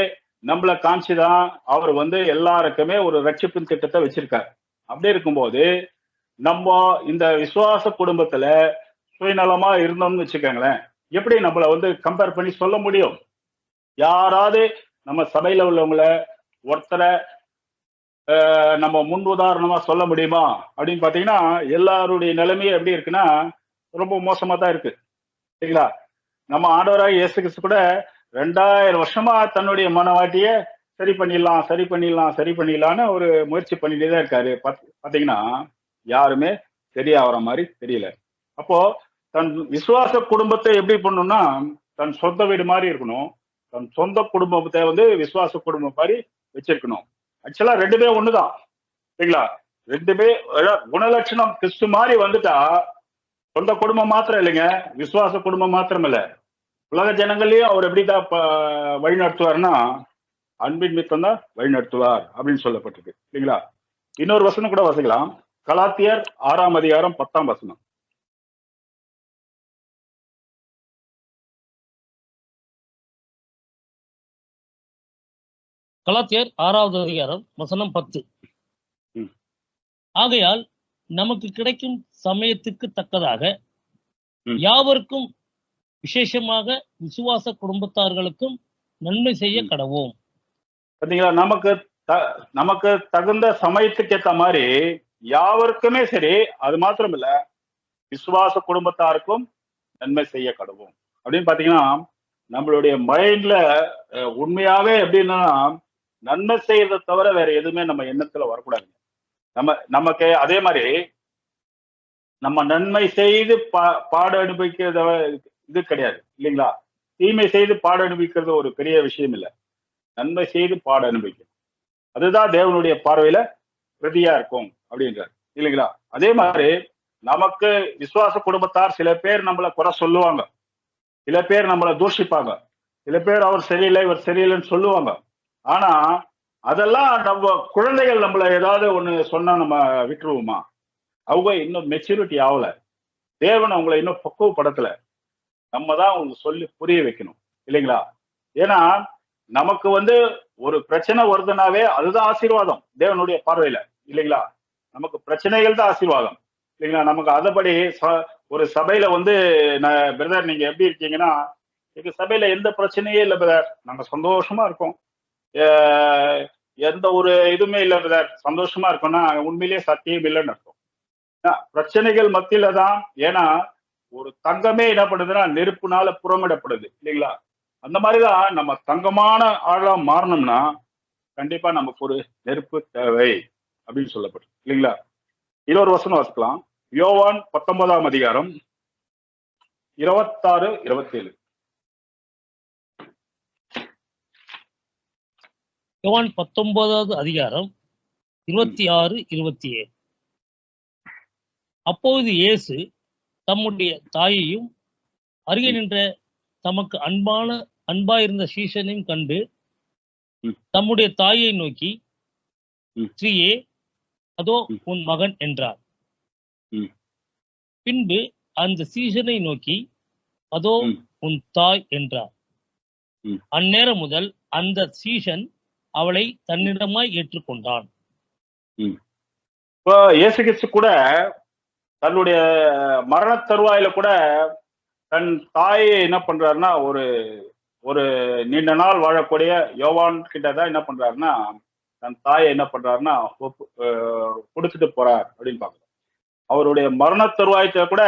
நம்மள காமிச்சுதான் அவர் வந்து எல்லாருக்குமே ஒரு ரட்சிப்பின் திட்டத்தை வச்சிருக்காரு. அப்படி இருக்கும்போது நம்ம இந்த விசுவாச குடும்பத்துல சுயநலமா இருந்தோம்னு வச்சுக்கோங்களேன், எப்படி நம்மள வந்து கம்பேர் பண்ணி சொல்ல முடியும்? யாராவது நம்ம சபையில உள்ளவங்கள ஒருத்தரை நம்ம முன் உதாரணமா சொல்ல முடியுமா அப்படின்னு பாத்தீங்கன்னா, எல்லாருடைய நிலைமையும் எப்படி இருக்குன்னா ரொம்ப மோசமா தான் இருக்கு, சரிங்களா? நம்ம ஆண்டவராக இயேசு கிறிஸ்து கூட 2000 வருஷமா தன்னுடைய மனவாட்டிய சரி பண்ணிடலாம், சரி பண்ணிடலாம், சரி பண்ணிடலான்னு ஒரு முயற்சி பண்ணிட்டே தான் இருக்காரு. பாத்தீங்கன்னா யாருமே சரியாகிற மாதிரி தெரியல. அப்போ தன் விசுவாச குடும்பத்தை எப்படி பண்ணணும்னா, தன் சொந்த வீடு மாதிரி இருக்கணும். தன் சொந்த குடும்பத்தை வந்து விசுவாச குடும்பம் மாதிரி வச்சிருக்கணும். ஆக்சுவலா ரெண்டுமே ஒண்ணுதான், சரிங்களா? ரெண்டுமே குணலட்சணம் கிறிஸ்து மாதிரி வந்துட்டா சொந்த குடும்பம் மாத்திரம் இல்லைங்க, விசுவாச குடும்பம் மாத்திரம் இல்ல, உலக ஜனங்களையும் அவர் எப்படிதான் வழி நடத்துவார்னா அன்பின் மித்தம் தான் வழி நடத்துவார் அப்படின்னு சொல்லப்பட்டிருக்கு, இல்லைங்களா? இன்னொரு வசனம் கூட வாசிக்கலாம். கலாத்தியர் 6ஆம் அதிகாரம் 10ஆம் வசனம். கலாத்தியர் 6வது அதிகாரம் வசனம் 10. ஆகையால் நமக்கு கிடைக்கும் சமயத்துக்கு தக்கதாக யாவருக்கும் விசேஷமாக விசுவாச குடும்பத்தார்களுக்கும் நன்மை செய்ய கடவோம். பாத்தீங்களா? நமக்கு தகுந்த சமயத்துக்கு ஏத்த மாதிரி யாவருக்குமே சரி, அது மாத்திரம் இல்ல, விசுவாச குடும்பத்தாருக்கும் நன்மை செய்ய கடவோம் அப்படின்னு பாத்தீங்கன்னா, நம்மளுடைய மைண்ட்ல உண்மையாவே எப்படின்னா நன்மை செய்யறதை தவிர வேற எதுவுமே நம்ம எண்ணத்துல வரக்கூடாது. நமக்கு அதே மாதிரி நம்ம நன்மை செய்து பாடு அனுபவிக்கிறத இது கிடையாது, இல்லைங்களா? தீமை செய்து பாடு அனுபவிக்கிறது ஒரு பெரிய விஷயம் இல்லை. நன்மை செய்து பாடு அனுபவிக்கும், அதுதான் தேவனுடைய பார்வையில பிரதியா இருக்கும் அப்படின்றார், இல்லைங்களா? அதே மாதிரி நமக்கு விசுவாச குடும்பத்தார் சில பேர் நம்மளை குறை சொல்லுவாங்க, சில பேர் நம்மளை தூஷிப்பாங்க, சில பேர் அவர் சரியில்லை இவர் சரியில்லைன்னு சொல்லுவாங்க. ஆனா அதெல்லாம் நம்ம குழந்தைகள் நம்மள ஏதாவது ஒண்ணு சொன்னா நம்ம விட்டுருவோமா? அவங்க இன்னும் மெச்சூரிட்டி ஆகல, தேவன் அவங்களை இன்னும் பக்குவப்படுத்தல. நம்ம தான் அவங்களுக்கு சொல்லி புரிய வைக்கணும், இல்லைங்களா? ஏன்னா நமக்கு வந்து ஒரு பிரச்சனை வருதுனாவே அதுதான் ஆசீர்வாதம் தேவனுடைய பார்வையில, இல்லைங்களா? நமக்கு பிரச்சனைகள் தான் ஆசீர்வாதம், இல்லைங்களா? நமக்கு அதபடி ஒரு சபையில வந்து பிரதர் நீங்க எப்படி இருக்கீங்கன்னா, எங்க சபையில எந்த பிரச்சனையே இல்லை பிரதர், நாங்க சந்தோஷமா இருக்கோம், எந்த ஒரு இதுவுமே இல்லை பிரதர், சந்தோஷமா இருக்கோம்னா உண்மையிலேயே சத்தியம் இல்லைன்னு அர்த்தம். பிரச்சனைகள் மத்தியில தான், ஏன்னா ஒரு தங்கமே என்ன பண்ணுதுன்னா நெருப்புனால புறமிடப்படுது, இல்லைங்களா? அந்த மாதிரிதான் நம்ம தங்கமான ஆளா மாறணும்னா கண்டிப்பா நமக்கு ஒரு நெருப்பு தேவை அப்படின்னு சொல்லப்படும், இல்லைங்களா? இன்னொரு வசனம் வாசிக்கலாம். யோவான் 19ஆம் அதிகாரம் 26, 27. யோவான் 19வது அதிகாரம் 26, 27. அப்போது இயேசு தம்முடைய தாயையும் அருகே நின்ற தமக்கு அன்பாயிருந்த சீஷனையும் கண்டு தம்முடைய தாயை நோக்கி, ஸ்ரீயே, அதோ உன் மகன் என்றார். பின்பு அந்த சீஷனை நோக்கி, அதோ உன் தாய் என்றார். அந்நேரம் முதல் அந்த சீஷன் அவளை தன்னிடமாய் ஏற்றுக்கொண்டான். இப்போ இயேசு கிறிஸ்து கூட தன்னுடைய மரண தருவாயில கூட தன் தாயை என்ன பண்றாருன்னா, ஒரு ஒரு நீண்ட நாள் வாழக்கூடிய யோவான் கிட்ட தான் என்ன பண்றாருன்னா, தன் தாயை என்ன பண்றாருன்னா கொடுத்துட்டு போறார் அப்படின்னு பாக்குறோம். அவருடைய மரண தருவாயத்தை கூட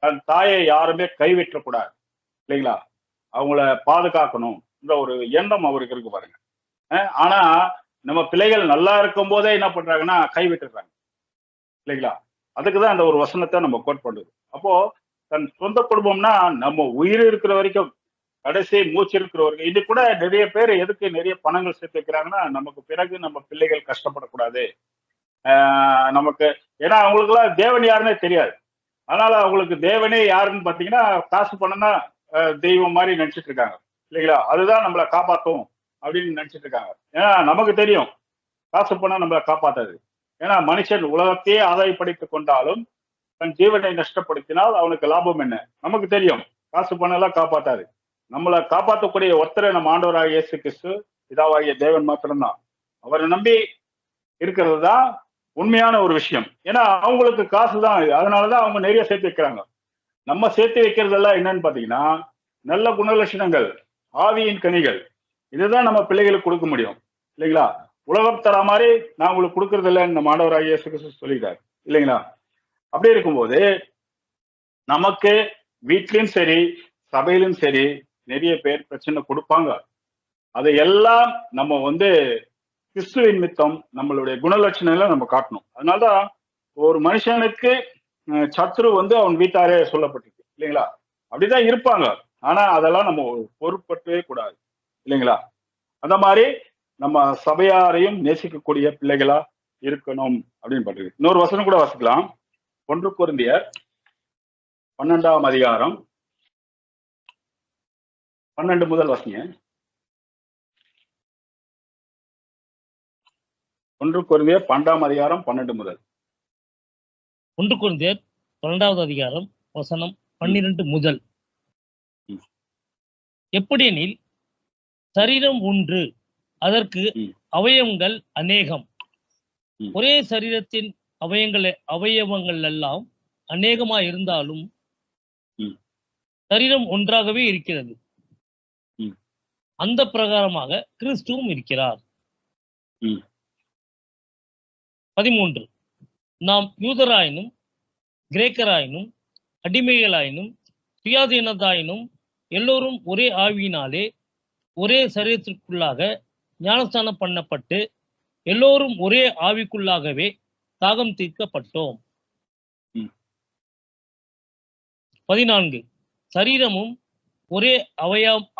தன் தாயை யாருமே கைவிட்டக்கூடாது இல்லைங்களா? அவங்கள பாதுகாக்கணும்ன்ற ஒரு எண்ணம் அவருக்கு இருக்கு பாருங்க. ஆனா நம்ம பிள்ளைகள் நல்லா இருக்கும் போதே என்ன பண்றாங்கன்னா கைவிட்டுறாங்க இல்லைங்களா? அதுக்குதான் அந்த ஒரு வசனத்தை நம்ம கோட் பண்றது. அப்போ தன் சொந்த குடும்பம்னா நம்ம உயிர் இருக்கிற வரைக்கும், கடைசி மூச்சு இருக்கிற வரைக்கும். இது கூட நிறைய பேர் எதுக்கு நிறைய பணங்கள் சேர்த்து வைக்கிறாங்கன்னா, நமக்கு பிறகு நம்ம பிள்ளைகள் கஷ்டப்படக்கூடாது, நமக்கு. ஏன்னா அவங்களுக்கு எல்லாம் தேவன் யாருன்னே தெரியாது. அதனால அவங்களுக்கு தேவனே யாருன்னு பாத்தீங்கன்னா காசு பணம் தான் தெய்வம் மாதிரி நினைச்சிட்டு இருக்காங்க இல்லைங்களா? அதுதான் நம்மளை காப்பாற்றும் அப்படின்னு நினைச்சிட்டு இருக்காங்க. ஏன்னா நமக்கு தெரியும் காசு பணம் நம்மளை காப்பாத்தாது. ஏன்னா மனுஷன் உலகத்தையே ஆதாயப்படுத்திக் கொண்டாலும் தன் ஜீவனை நஷ்டப்படுத்தினால் அவனுக்கு லாபம் என்ன? நமக்கு தெரியும் காசு பணம் எல்லாம் காப்பாத்தாது. நம்மளை காப்பாற்றக்கூடிய ஒருத்தரை நம்ம ஆண்டவராக இயேசு கிறிஸ்து பிதாவாகிய தேவன் மாத்திரம்தான். அவரை நம்பி இருக்கிறது தான் உண்மையான ஒரு விஷயம். ஏன்னா அவங்களுக்கு காசு தான், அதனாலதான் அவங்க நிறைய சேர்த்து வைக்கிறாங்க. நம்ம சேர்த்து வைக்கிறதெல்லாம் என்னன்னு பாத்தீங்கன்னா நல்ல குணலட்சணங்கள், ஆவியின் கனிகள். இதுதான் நம்ம பிள்ளைகளுக்கு கொடுக்க முடியும் இல்லைங்களா? உலகம் தர மாதிரி நான் உங்களுக்கு கொடுக்கறது இல்லைன்னு நம்ம ஆண்டவராகிய இயேசு கிறிஸ்து சொல்லிட்டார் இல்லைங்களா? அப்படி இருக்கும்போது நமக்கு வீட்லயும் சரி சபையிலும் சரி நிறைய பேர் பிரச்சனை கொடுப்பாங்க. அதையெல்லாம் நம்ம கிறிஸ்துவின் மித்தம் நம்மளுடைய குணலட்சணங்களை நம்ம காட்டணும். அதனாலதான் ஒரு மனுஷனுக்கு சத்ரு அவன் வீட்டாரே சொல்லப்பட்டிருக்கு இல்லைங்களா? அப்படிதான் இருப்பாங்க. ஆனா அதெல்லாம் நம்ம பொருட்பட்டவே கூடாது இல்லைங்களா? அந்த மாதிரி நம்ம சபையாரையும் நேசிக்கக்கூடிய பிள்ளைகளா இருக்கணும் அப்படின்னு பட்டிருக்கு. இன்னொரு வசனம் கூட வாசிக்கலாம். 1 கொரிந்தியர் 12ஆம் அதிகாரம் 12 முதல் வாசிங்க. 1 கொரிந்தியர் 12ஆம் அதிகாரம் 12 முதல். 1 கொரிந்தியர் 12வது அதிகாரம் வசனம் 12 முதல். எப்படியெனில் சரீரம் ஒன்று, அதற்கு அவயவங்கள் அநேகம். ஒரே சரீரத்தின் அவயவங்கள் எல்லாம் அநேகமா இருந்தாலும் சரீரம் ஒன்றாகவே இருக்கிறது. அந்த பிரகாரமாக கிறிஸ்துவும் இருக்கிறார். 13. நாம் யூதராயினும் கிரேக்கராயினும் அடிமைகளாயினும் சுயாதீனதாயினும் எல்லோரும் ஒரே ஆவியினாலே ஒரே சரீரத்திற்குள்ளாக ஞானஸ்தானம் பண்ணப்பட்டு எல்லோரும் ஒரே ஆவிக்குள்ளாகவே தாகம் தீர்க்கப்பட்டோம். 14. சரீரமும் ஒரே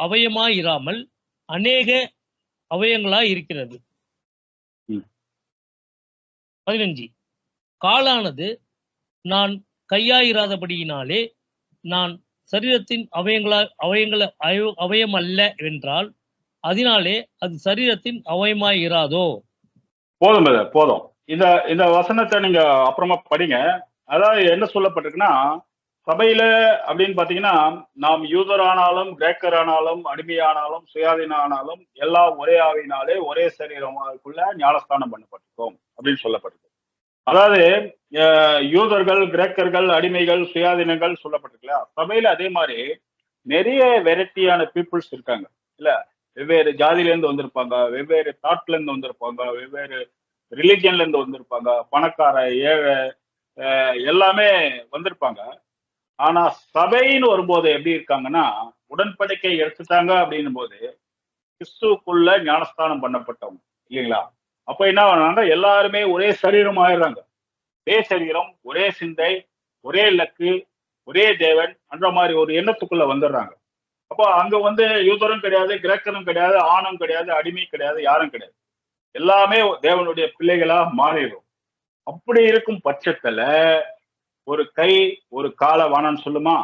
அவயமாயிராமல் அநேக அவயங்களாய் இருக்கிறது. 15. காலானது நான் கையாயிராதபடியினாலே நான் சரீரத்தின் அவயம் அல்ல என்றால் அதனாலே அது சரீரத்தின் அவயமாயிராதோ? போதும் போதும். இந்த வசனத்தை நீங்க அப்புறமா படிங்க. அதாவது என்ன சொல்லப்பட்டிருக்குன்னா, சபையில அப்படின்னு பாத்தீங்கன்னா நாம் யூதரானாலும் கிரேக்கரானாலும் அடிமையானாலும் சுயாதீன ஆனாலும் எல்லாம் ஒரே ஆவியினாலே ஒரே சரீரமாக்குள்ள ஞானஸ்தானம் பண்ணப்பட்டிருக்கோம் அப்படின்னு சொல்லப்பட்டிருக்கு. அதாவது யூதர்கள், கிரேக்கர்கள், அடிமைகள், சுயாதீனங்கள் சொல்லப்பட்டிருக்கல. சபையில அதே மாதிரி நிறைய வெரைட்டியான பீப்புள்ஸ் இருக்காங்க இல்ல. வெவ்வேறு ஜாதியில இருந்து வந்திருப்பாங்க, வெவ்வேறு தாட்ல இருந்து வந்திருப்பாங்க, வெவ்வேறு ரிலிஜன்ல இருந்து வந்திருப்பாங்க, பணக்கார ஏழை எல்லாமே வந்திருப்பாங்க. ஆனா சபைன்னு வரும்போது எப்படி இருக்காங்கன்னா, உடன்படிக்கை எடுத்துட்டாங்க அப்படின்னும் போது கிறிஸ்துவுக்குள்ள ஞானஸ்தானம் பண்ணப்பட்டவங்க இல்லைங்களா? அப்ப என்ன பண்ணாங்க, எல்லாருமே ஒரே சரீரம் ஆயிடுறாங்க. ஒரே சரீரம், ஒரே சிந்தை, ஒரே இலக்கு, ஒரே தேவன் என்ற மாதிரி ஒரு எண்ணத்துக்குள்ள வந்துடுறாங்க. அப்போ அங்க யூதரும் கிடையாது, கிரேக்கரும் கிடையாது, ஆணும் கிடையாது, அடிமை கிடையாது, யாரும் கிடையாது. எல்லாமே தேவனுடைய பிள்ளைகளா மாறிடும். அப்படி இருக்கும் பட்சத்துல ஒரு கை ஒரு காலை வானான்னு சொல்லுமா?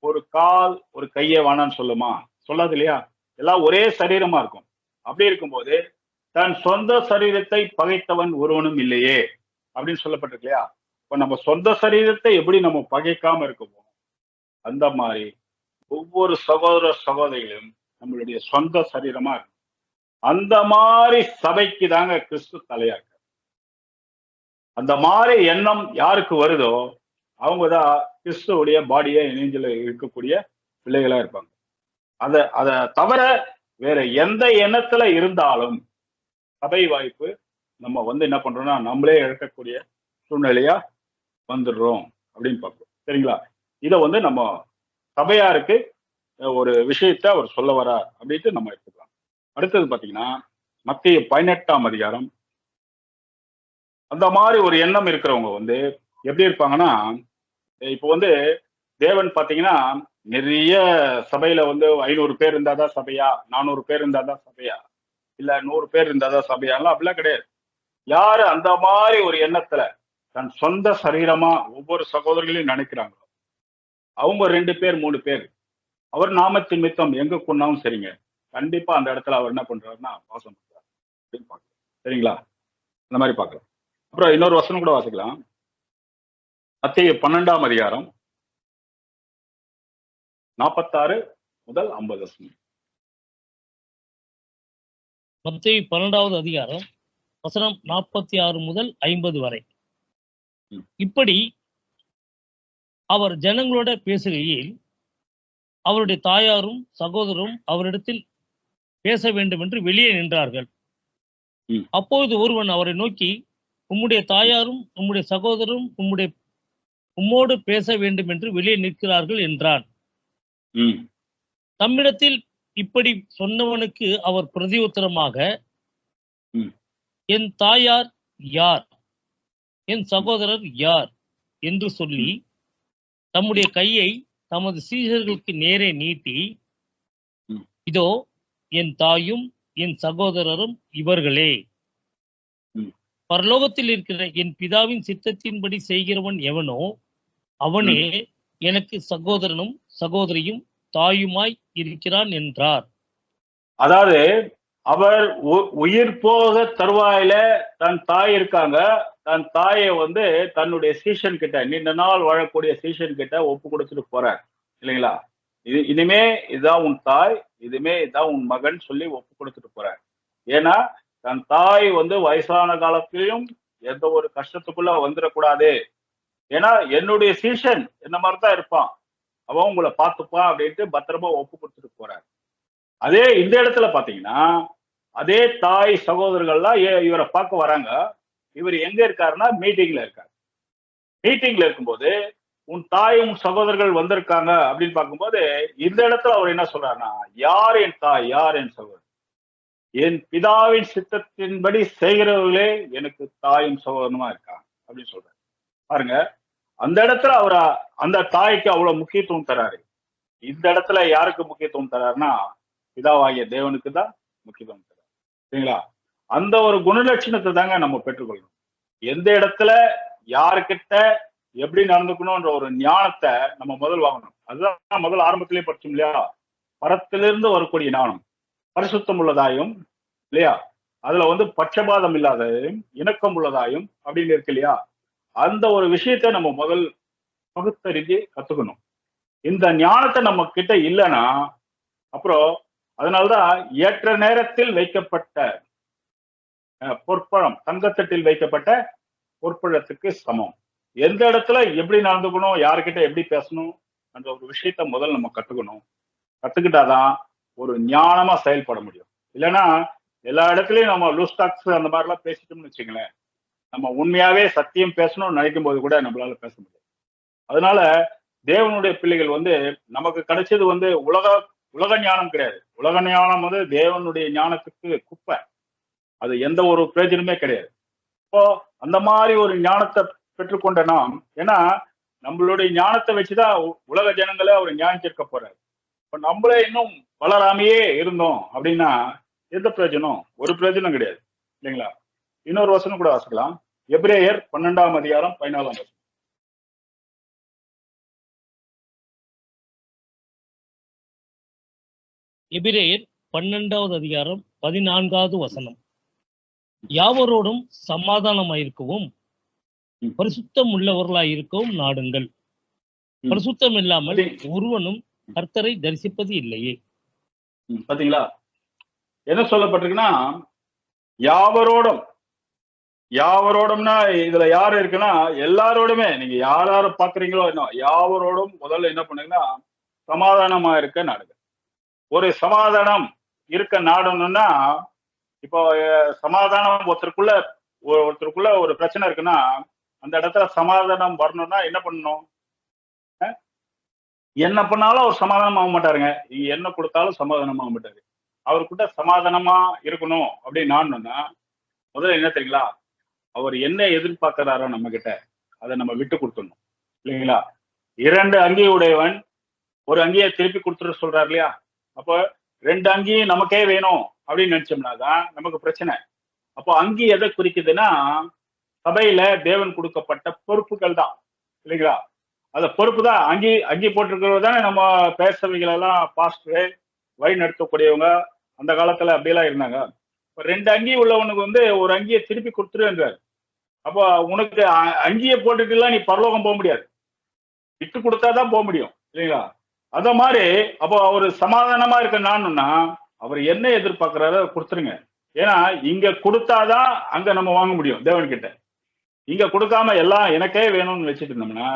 ஒரு கால் ஒரு கையை வானான்னு சொல்லுமா? சொல்லாது இல்லையா? எல்லாம் ஒரே சரீரமா இருக்கும். அப்படி இருக்கும்போது தன் சொந்த சரீரத்தை பகைத்தவன் ஒருவனும் இல்லையே அப்படின்னு சொல்லப்பட்டிருக்கு இல்லையா? இப்ப நம்ம சொந்த சரீரத்தை எப்படி நம்ம பகைக்காம இருக்கோமோ அந்த மாதிரி ஒவ்வொரு சகோதர சகோதரிகளும் நம்மளுடைய சொந்த சரீரமா இருக்கும். அந்த மாதிரி சபைக்கு தாங்க கிறிஸ்து தலையா இருக்கார். அந்த மாதிரி எண்ணம் யாருக்கு வருதோ அவங்கதான் கிறிஸ்துவுடைய பாடியை இணைஞ்சில இருக்கக்கூடிய பிள்ளைகளா இருப்பாங்க. அத தவிர வேற எந்த எண்ணத்துல இருந்தாலும் சபை வாய்ப்பு நம்ம என்ன பண்றோம்னா நம்மளே இழக்கக்கூடிய சூழ்நிலையா வந்துடுறோம் அப்படின்னு பார்ப்போம். சரிங்களா? இதை நம்ம சபையாருக்கு ஒரு விஷயத்த அவர் சொல்ல வரார் அப்படின்ட்டு நம்ம எடுத்துக்கலாம். அடுத்தது பாத்தீங்கன்னா மத்திய 18ஆம் அதிகாரம். அந்த மாதிரி ஒரு எண்ணம் இருக்கிறவங்க எப்படி இருப்பாங்கன்னா, இப்போ தேவன் பாத்தீங்கன்னா நிறைய சபையில 500 பேர் இருந்தாதான் சபையா, 400 பேர் இருந்தாதான் சபையா, இல்ல 100 பேர் இருந்தாதான் சபையாலாம் அப்படிலாம் கிடையாது. யாரு அந்த மாதிரி ஒரு எண்ணத்துல தன் சொந்த சரீரமா ஒவ்வொரு சகோதரர்களையும் நினைக்கிறாங்களோ அவங்க 2 பேர் 3 பேர் அவர் நாமத்தின் நிமித்தம் எங்க கொண்டாலும் சரிங்க, கண்டிப்பா அந்த இடத்துல அவர் என்ன பண்றாருன்னா வாசம் பண்றாரு அப்படின்னு பார்க்கலாம். சரிங்களா? அந்த மாதிரி பார்க்கலாம். அப்புறம் இன்னொரு வசனம் கூட வாசிக்கலாம். மத்தேயு 12ஆம் அதிகாரம் 46 முதல் 50 வசனம். மத்தேயு 12வது அதிகாரம் வசனம் 46 முதல் 50 வரை. இப்படி அவர் ஜனங்களோட பேசுகையில் அவருடைய தாயாரும் சகோதரரும் அவரிடத்தில் பேச வேண்டும் என்று வெளியே நின்றார்கள். அப்பொழுது ஒருவன் அவரை நோக்கி, உம்முடைய தாயாரும் உம்முடைய சகோதரரும் உம்மோடு பேச வேண்டும் என்று வெளியே நிற்கிறார்கள் என்றான். தம்மிடத்தில் இப்படி சொன்னவனுக்கு அவர் பிரதியுத்தரமாக, என் தாயார் யார், என் சகோதரர் யார் என்று சொல்லி தம்முடைய கையை தமது சீஷர்களுக்கு நேரே நீட்டி, இதோ என் தாயும் என் சகோதரரும் இவர்களே. பரலோகத்தில் இருக்கிற என் பிதாவின் சித்தத்தின்படி செய்கிறவன் எவனோ அவனே எனக்கு சகோதரனும் சகோதரியும் தாயுமாய் இருக்கிறான் என்றார். அதாவது அவர் உயிர் போக தருவாயில தன் தாய் இருக்காங்க. தன் தாயை தன்னுடைய சீஷன் கிட்ட, நீண்ட நாள் வாழக்கூடிய சீஷன் கிட்ட ஒப்பு கொடுத்துட்டு போறார் இல்லைங்களா? இனிமே இதான் உன் தாய், இதுமே இதான் உன் மகன் சொல்லி ஒப்பு கொடுத்துட்டு போறார். ஏன்னா தன் தாய் வயசான காலத்திலையும் எந்த ஒரு கஷ்டத்துக்குள்ள வந்துடக்கூடாது. ஏன்னா என்னுடைய சீஷன் என்ன மாதிரிதான் இருப்பான், அவன் உங்களை பார்த்துப்பான் அப்படின்ட்டு பத்திரமா ஒப்பு கொடுத்துட்டு போறார். அதே இந்த இடத்துல பாத்தீங்கன்னா அதே தாய் சகோதரர்கள்லாம் இவரை பார்க்க வராங்க. இவர் எங்க இருக்காருன்னா மீட்டிங்ல இருக்காரு. மீட்டிங்ல இருக்கும்போது உன் தாயும் சகோதரர்கள் வந்திருக்காங்க அப்படின்னு பார்க்கும்போது இந்த இடத்துல அவர் என்ன சொல்றாருன்னா, யார் என் தாய், யார் என் சகோதரர், என் பிதாவின் சித்தத்தின்படி செய்கிறவர்களே எனக்கு தாயும் சகோதரனுமா இருக்காங்க அப்படின்னு சொல்றாரு. பாருங்க, அந்த இடத்துல அவர் அந்த தாய்க்கு அவ்வளவு முக்கியத்துவம் தராரு. இந்த இடத்துல யாருக்கு முக்கியத்துவம் தராருன்னா பிதாவாகிய தேவனுக்கு தான் முக்கியத்துவம் தராரு. சரிங்களா? அந்த ஒரு குணலட்சணத்தை தாங்க நம்ம பெற்றுக்கொள்ளணும். எந்த இடத்துல யாருக்கிட்ட எப்படி நடந்துக்கணும்ன்ற ஒரு ஞானத்தை நம்ம முதல் வாங்கணும். அதுதான் முதல் ஆரம்பத்திலேயே படிச்சோம் இல்லையா? பரத்திலிருந்து வரக்கூடிய ஞானம் பரிசுத்தம் உள்ளதாயும் இல்லையா, அதுல பட்சபாதம் இல்லாததையும் இணக்கம் உள்ளதாயும் அப்படின்னு இருக்கு இல்லையா? அந்த ஒரு விஷயத்த நம்ம முதல் பகுத்தறிஞ்சு கத்துக்கணும். இந்த ஞானத்தை நம்ம கிட்ட இல்லைன்னா அப்புறம் அதனால்தான் ஏற்ற நேரத்தில் வைக்கப்பட்ட பொற்பழம் தங்கத்தட்டில் வைக்கப்பட்ட பொற்பழத்துக்கு சமம். எந்த இடத்துல எப்படி நடந்துக்கணும், யாருக்கிட்ட எப்படி பேசணும் அந்த ஒரு விஷயத்த முதல்ல நம்ம கத்துக்கணும். கத்துக்கிட்டாதான் ஒரு ஞானமா செயல்பட முடியும். இல்லைன்னா எல்லா இடத்துலயும் நம்ம லூஸ் டாக்ஸ் அந்த மாதிரிலாம் பேசிட்டோம்னு வச்சுங்களேன், நம்ம உண்மையாவே சத்தியம் பேசணும்னு நினைக்கும் போது கூட நம்மளால பேச முடியாது. அதனால தேவனுடைய பிள்ளைகள் நமக்கு கிடைச்சது உலக ஞானம் கிடையாது. உலக ஞானம் தேவனுடைய ஞானத்துக்கு குப்பை. அது எந்த ஒரு பிரயோஜனமே கிடையாது. இப்போ அந்த மாதிரி ஒரு ஞானத்தை பெற்றுக்கொண்ட நாம், ஏன்னா நம்மளுடைய ஞானத்தை வச்சுதான் உலக ஜனங்களே அவர் ஞானிச்சிருக்க போறாரு. இப்ப நம்மளே இன்னும் வளராமையே இருந்தோம் அப்படின்னா எந்த பிரயோஜனம்? ஒரு பிரயோஜனம் கிடையாது இல்லைங்களா? இன்னொரு வசனம் கூட வாசிக்கலாம். எபிரேயர் 12ஆம் அதிகாரம் 14ஆம் வசனம். எபிரேயர் 12வது அதிகாரம் 14வது வசனம். யாவரோடும் சமாதானமாயிருக்கவும் பரிசுத்தம் உள்ளவர்களாயிருக்கவும் நாடுங்கள். பரிசுத்தம் இல்லாமல் ஒருவனும் கர்த்தரை தரிசிப்பது இல்லையே. பாத்தீங்களா? என்ன சொல்லப்பட்டிருக்குன்னா, யாவரோடும் யாவரோடும்னா இதுல யாரு இருக்குன்னா எல்லாரோடுமே, நீங்க யார் யார பாக்குறீங்களோ என்ன யாவரோடும் முதல்ல என்ன பண்ணுங்கன்னா சமாதானமா இருக்க நாடுங்க. ஒரு சமாதானம் இருக்க நாடணும்னா, இப்போ சமாதானம் ஒருத்தருக்குள்ள ஒரு பிரச்சனை இருக்குன்னா, அந்த இடத்துல சமாதானம் வரணும்னா என்ன பண்ணணும்? என்ன பண்ணாலும் அவர் சமாதானம் ஆக மாட்டாருங்க. நீங்க என்ன கொடுத்தாலும் சமாதானம் ஆக மாட்டாரு. அவர்கிட்ட சமாதானமா இருக்கணும் அப்படின்னு நாடணும்னா, முதல்ல என்ன தெரியுங்களா? அவர் என்ன எதிர்பார்க்கிறாரோ நம்ம கிட்ட அதை நம்ம விட்டு கொடுத்துடணும், இல்லைங்களா? 2 அங்கி உடையவன் ஒரு அங்கியை திருப்பி கொடுத்துட்டு சொல்றாரு இல்லையா? அப்போ 2 அங்கியும் நமக்கே வேணும் அப்படின்னு நினைச்சோம்னா தான் நமக்கு பிரச்சனை. அப்போ அங்கி எதை குறிக்குதுன்னா, சபையில தேவன் கொடுக்கப்பட்ட பொறுப்புகள் தான், இல்லைங்களா? அந்த பொறுப்பு தான். அங்கி அங்கி போட்டிருக்கிறது தானே நம்ம பேசவைகள் எல்லாம் பாஸ்டர் வழி நடத்தக்கூடியவங்க அந்த காலத்துல அப்படியெல்லாம் இருந்தாங்க. இப்போ 2 அங்கி உள்ளவனுக்கு வந்து ஒரு அங்கியை திருப்பி கொடுத்துருன்றாரு. அப்போ உனக்கு அங்கியை போட்டுட்டுலாம் நீ பரலோகம் போக முடியாது, விட்டு கொடுத்தாதான் போக முடியும், இல்லைங்களா? அத மாதிரி அப்போ அவர் சமாதானமா இருக்க நானுன்னா அவர் என்ன எதிர்பார்க்கிறாரோ கொடுத்துருங்க. ஏன்னா இங்க கொடுத்தாதான் அங்க நம்ம வாங்க முடியும் தேவன் கிட்ட. இங்க கொடுக்காம எல்லாம் எனக்கே வேணும்னு வச்சுட்டு இருந்தோம்னா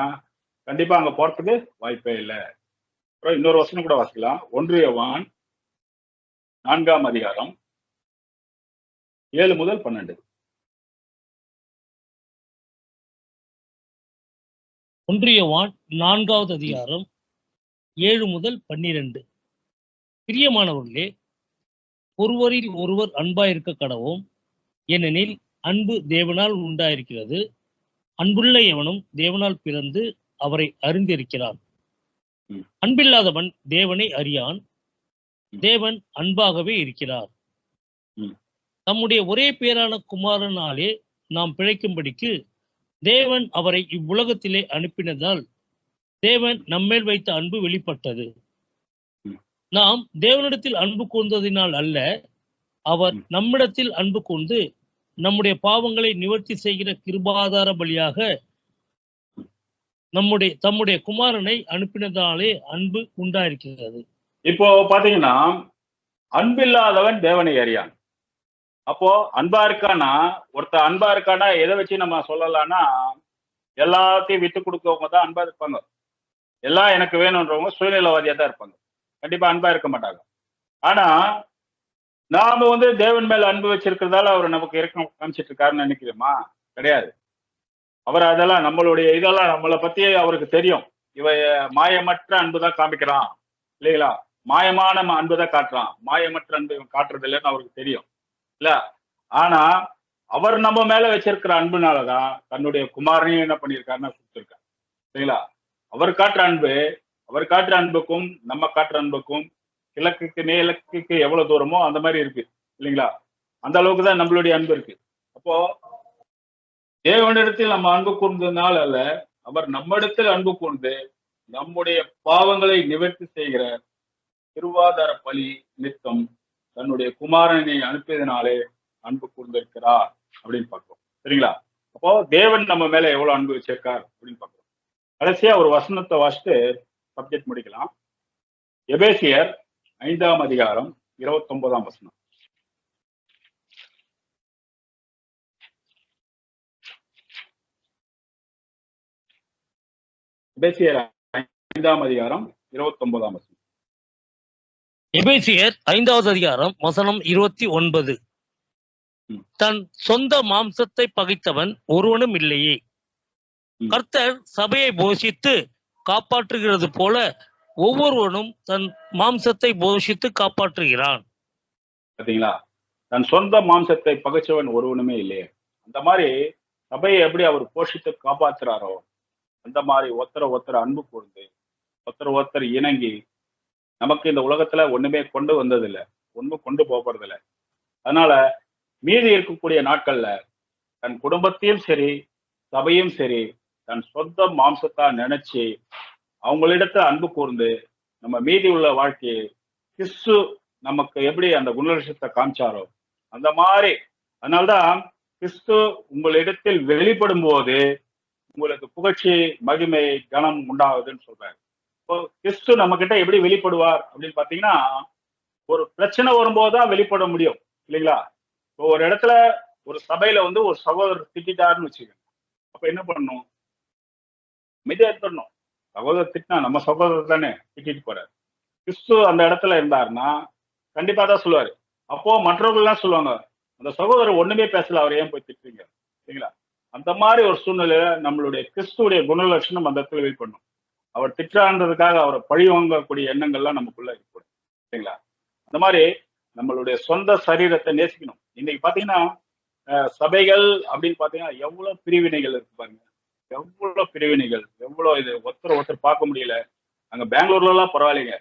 கண்டிப்பா அங்க போறதுக்கு வாய்ப்பே இல்லை. அப்புறம் இன்னொரு வசனம் கூட வாசிக்கலாம். 1 யோவான் 4ஆம் அதிகாரம் 7 முதல் 12. 1 யோவான் 4வது அதிகாரம் 7 முதல் 12. பிரியமானவர்களே, ஒருவரில் ஒருவர் அன்பாயிருக்க கடவோம். ஏனெனில் அன்பு தேவனால் உண்டாயிருக்கிறது. அன்புள்ள எவனும் தேவனால் பிறந்து அவரை அறிந்திருக்கிறான். அன்பில்லாதவன் தேவனை அறியான். தேவன் அன்பாகவே இருக்கிறார். தம்முடைய ஒரே பேரான குமாரனாலே நாம் பிழைக்கும்படிக்கு தேவன் அவரை இவ்வுலகத்திலே அனுப்பினதால் தேவன் நம்மேல் வைத்த அன்பு வெளிப்பட்டது. நாம் தேவனிடத்தில் அன்பு கூர்ந்ததினால் அல்ல, அவர் நம்மிடத்தில் அன்பு கூர்ந்து நம்முடைய பாவங்களை நிவர்த்தி செய்கிற கிருபாதார பலியாக தம்முடைய குமாரனை அனுப்பினதாலே அன்பு உண்டாயிருக்கிறது. இப்போ பாத்தீங்கன்னா, அன்பில்லாதவன் தேவனை அறியான். அப்போ அன்பா இருக்கானா, ஒருத்தர் அன்பா இருக்கானா எதை வச்சு நம்ம சொல்லலாம்னா, எல்லாத்தையும் விட்டு கொடுக்கவங்க தான் அன்பா இருப்பாங்க. எல்லாம் எனக்கு வேணும்ன்றவங்க சுயநலவாதியா தான் இருப்பாங்க. கண்டிப்பா அன்பா இருக்க மாட்டாங்க. ஆனா நாம வந்து தேவன் மேல அன்பு வச்சிருக்கிறதால அவர் நமக்கு இறக்கம் காமிச்சிட்டு இருக்காருன்னு நினைக்கிறோமா? கிடையாது. அவர் அதெல்லாம் இதெல்லாம் நம்மளை பத்தி அவருக்கு தெரியும். இவ மாயமற்ற அன்பு தான் காமிக்கிறான், இல்லைங்களா? மாயமான அன்பு தான் காட்டுறான், மாயமற்ற அன்பு இவன் காட்டுறது இல்லைன்னு அவருக்கு தெரியும், இல்ல? ஆனா அவர் நம்ம மேல வச்சிருக்கிற அன்புனாலதான் தன்னுடைய குமாரனையும் என்ன பண்ணியிருக்காருன்னா கொடுத்திருக்காரு, இல்லைங்களா? அவர் காட்டுற அன்புக்கும் நம்ம காட்டுற அன்புக்கும் கிழக்குக்கு மேலக்குக்கு எவ்வளவு தூரமோ அந்த மாதிரி இருக்கு, இல்லைங்களா? அந்த அளவுக்கு தான் நம்மளுடைய அன்பு இருக்கு. அப்போ தேவனிடத்தில் நம்ம அன்பு கூர்ந்ததுனால அல்ல, அவர் நம்மிடத்தில் அன்பு கூர்ந்து நம்முடைய பாவங்களை நிவர்த்தி செய்கிற திருவாதார பலி நித்தம் தன்னுடைய குமாரனை அனுப்பியதனாலே அன்பு கூர்ந்திருக்கிறார் அப்படின்னு பார்க்கிறோம், சரிங்களா? அப்போ தேவன் நம்ம மேல எவ்வளவு அன்பு வச்சிருக்கார் அப்படின்னு பார்க்கிறோம். கடைசியா ஒரு வசனத்தை வாசிட்டு சப்ஜெக்ட் முடிக்கலாம். எபேசியர் 5ஆம் அதிகாரம் 29ஆம் வசனம். எபேசியர் 5ஆம் அதிகாரம் 29ஆம் வசனம். எபேசியர் 5வது அதிகாரம் வசனம் 29. தன் சொந்த மாம்சத்தை பகைத்தவன் ஒருவனும் இல்லையே. கர்த்தர் சபையை போஷித்து காப்பாற்றுகிறது போல ஒவ்வொருவனும் தன் மாம்சத்தை போஷித்து காப்பாற்றுகிறான். பாத்தீங்களா? தன் சொந்த மாம்சத்தை பகைச்சவன் ஒருவனுமே இல்லையே. அந்த மாதிரி சபையை எப்படி அவர் போஷித்து காப்பாற்றுறாரோ அந்த மாதிரி ஒருத்தர் அன்பு கூர்ந்து ஒருத்தர் இணங்கி நமக்கு இந்த உலகத்துல ஒண்ணுமே கொண்டு வந்ததில்லை, ஒண்ணும் கொண்டு போறதில்லை. அதனால மீதி இருக்கக்கூடிய நாட்கள்ல தன் குடும்பத்தையும் சரி சபையும் சரி தன் சொந்த மாம்சத்தா நினைச்சு அவங்களிடத்துல அன்பு கூர்ந்து நம்ம மீதி உள்ள வாழ்க்கையை கிறிஸ்து நமக்கு எப்படி அந்த குணலட்சணத்தை காமிச்சாரோ அந்த மாதிரி. அதனால்தான் கிறிஸ்து உங்களிடத்தில் வெளிப்படும் போது உங்களுக்கு புகழ்ச்சி மகிமை கனம் உண்டாகுதுன்னு சொல்றாரு. இப்போ கிறிஸ்து நம்ம கிட்ட எப்படி வெளிப்படுவார் அப்படின்னு பாத்தீங்கன்னா, ஒரு பிரச்சனை வரும்போது தான் வெளிப்பட முடியும் இல்லைங்களா? இப்போ ஒரு இடத்துல ஒரு சபையில வந்து ஒரு சகோதரர் திட்டாருன்னு வச்சுக்கோங்க. அப்ப என்ன பண்ணணும்? அமைதியா இருந்துடணும். சகோதரர் திட்டினா நம்ம சகோதரர் தானே திட்டிட்டு போறாரு. கிறிஸ்து அந்த இடத்துல இருந்தாருன்னா கண்டிப்பா தான் சொல்லுவாரு. அப்போ மற்றவர்கள் எல்லாம் சொல்லுவாங்க, அந்த சகோதரர் ஒண்ணுமே பேசல, அவர் ஏன் போய் திட்டுறீங்க? சரிங்களா? அந்த மாதிரி ஒரு சூழ்நிலையில நம்மளுடைய கிறிஸ்துவுடைய குணலட்சணம் அந்த இடத்துல வெளிப்படணும். அவர் திட்டுறான்றதுக்காக அவரை பழி வாங்கக்கூடிய எண்ணங்கள்லாம் நமக்குள்ள இருக்கக்கூடாது. சரிங்களா? அந்த மாதிரி நம்மளுடைய சொந்த சரீரத்தை நேசிக்கணும். இன்னைக்கு பாத்தீங்கன்னா சபைகள் அப்படின்னு பாத்தீங்கன்னா எவ்வளவு பிரிவினைகள் இருக்கு பாருங்க. எவ்வளவு பிரிவினைகள், எவ்வளவு இது ஒருத்தர் பார்க்க முடியல. அங்க பெங்களூர்ல எல்லாம் பரவாயில்லைங்க.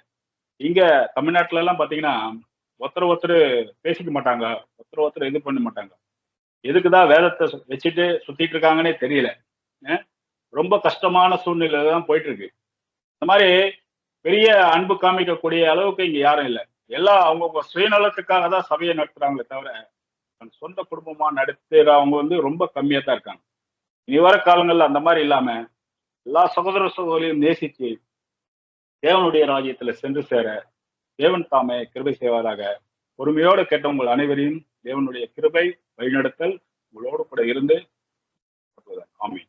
இங்க தமிழ்நாட்டுல எல்லாம் பாத்தீங்கன்னா ஒருத்தர் பேசிக்க மாட்டாங்க. ஒருத்தர் இது பண்ண மாட்டாங்க. எதுக்குதான் வேதத்தை வச்சுட்டு சுத்திட்டு இருக்காங்கன்னே தெரியல. அஹ் ரொம்ப கஷ்டமான சூழ்நிலை தான் போயிட்டு இருக்கு. இந்த மாதிரி பெரிய அன்பு காமிக்கக்கூடிய அளவுக்கு இங்க யாரும் இல்லை. எல்லாம் அவங்க சுயநலத்துக்காக தான் சபையை நடத்துறாங்களே தவிர தன் சொந்த குடும்பமா நடத்துறவங்க வந்து ரொம்ப கம்மியா தான் இருக்காங்க. இனி வர காலங்கள்ல அந்த மாதிரி இல்லாம எல்லா சகோதர சகோதரியும் நேசிச்சு தேவனுடைய ராஜ்யத்துல சென்று சேர தேவன் தாமே கிருபை செய்வாராக. பொறுமையோடு கேட்ட உங்கள் அனைவரையும் தேவனுடைய கிருபை வழிநடத்தல் உங்களோடு கூட இருந்து ஆமென்.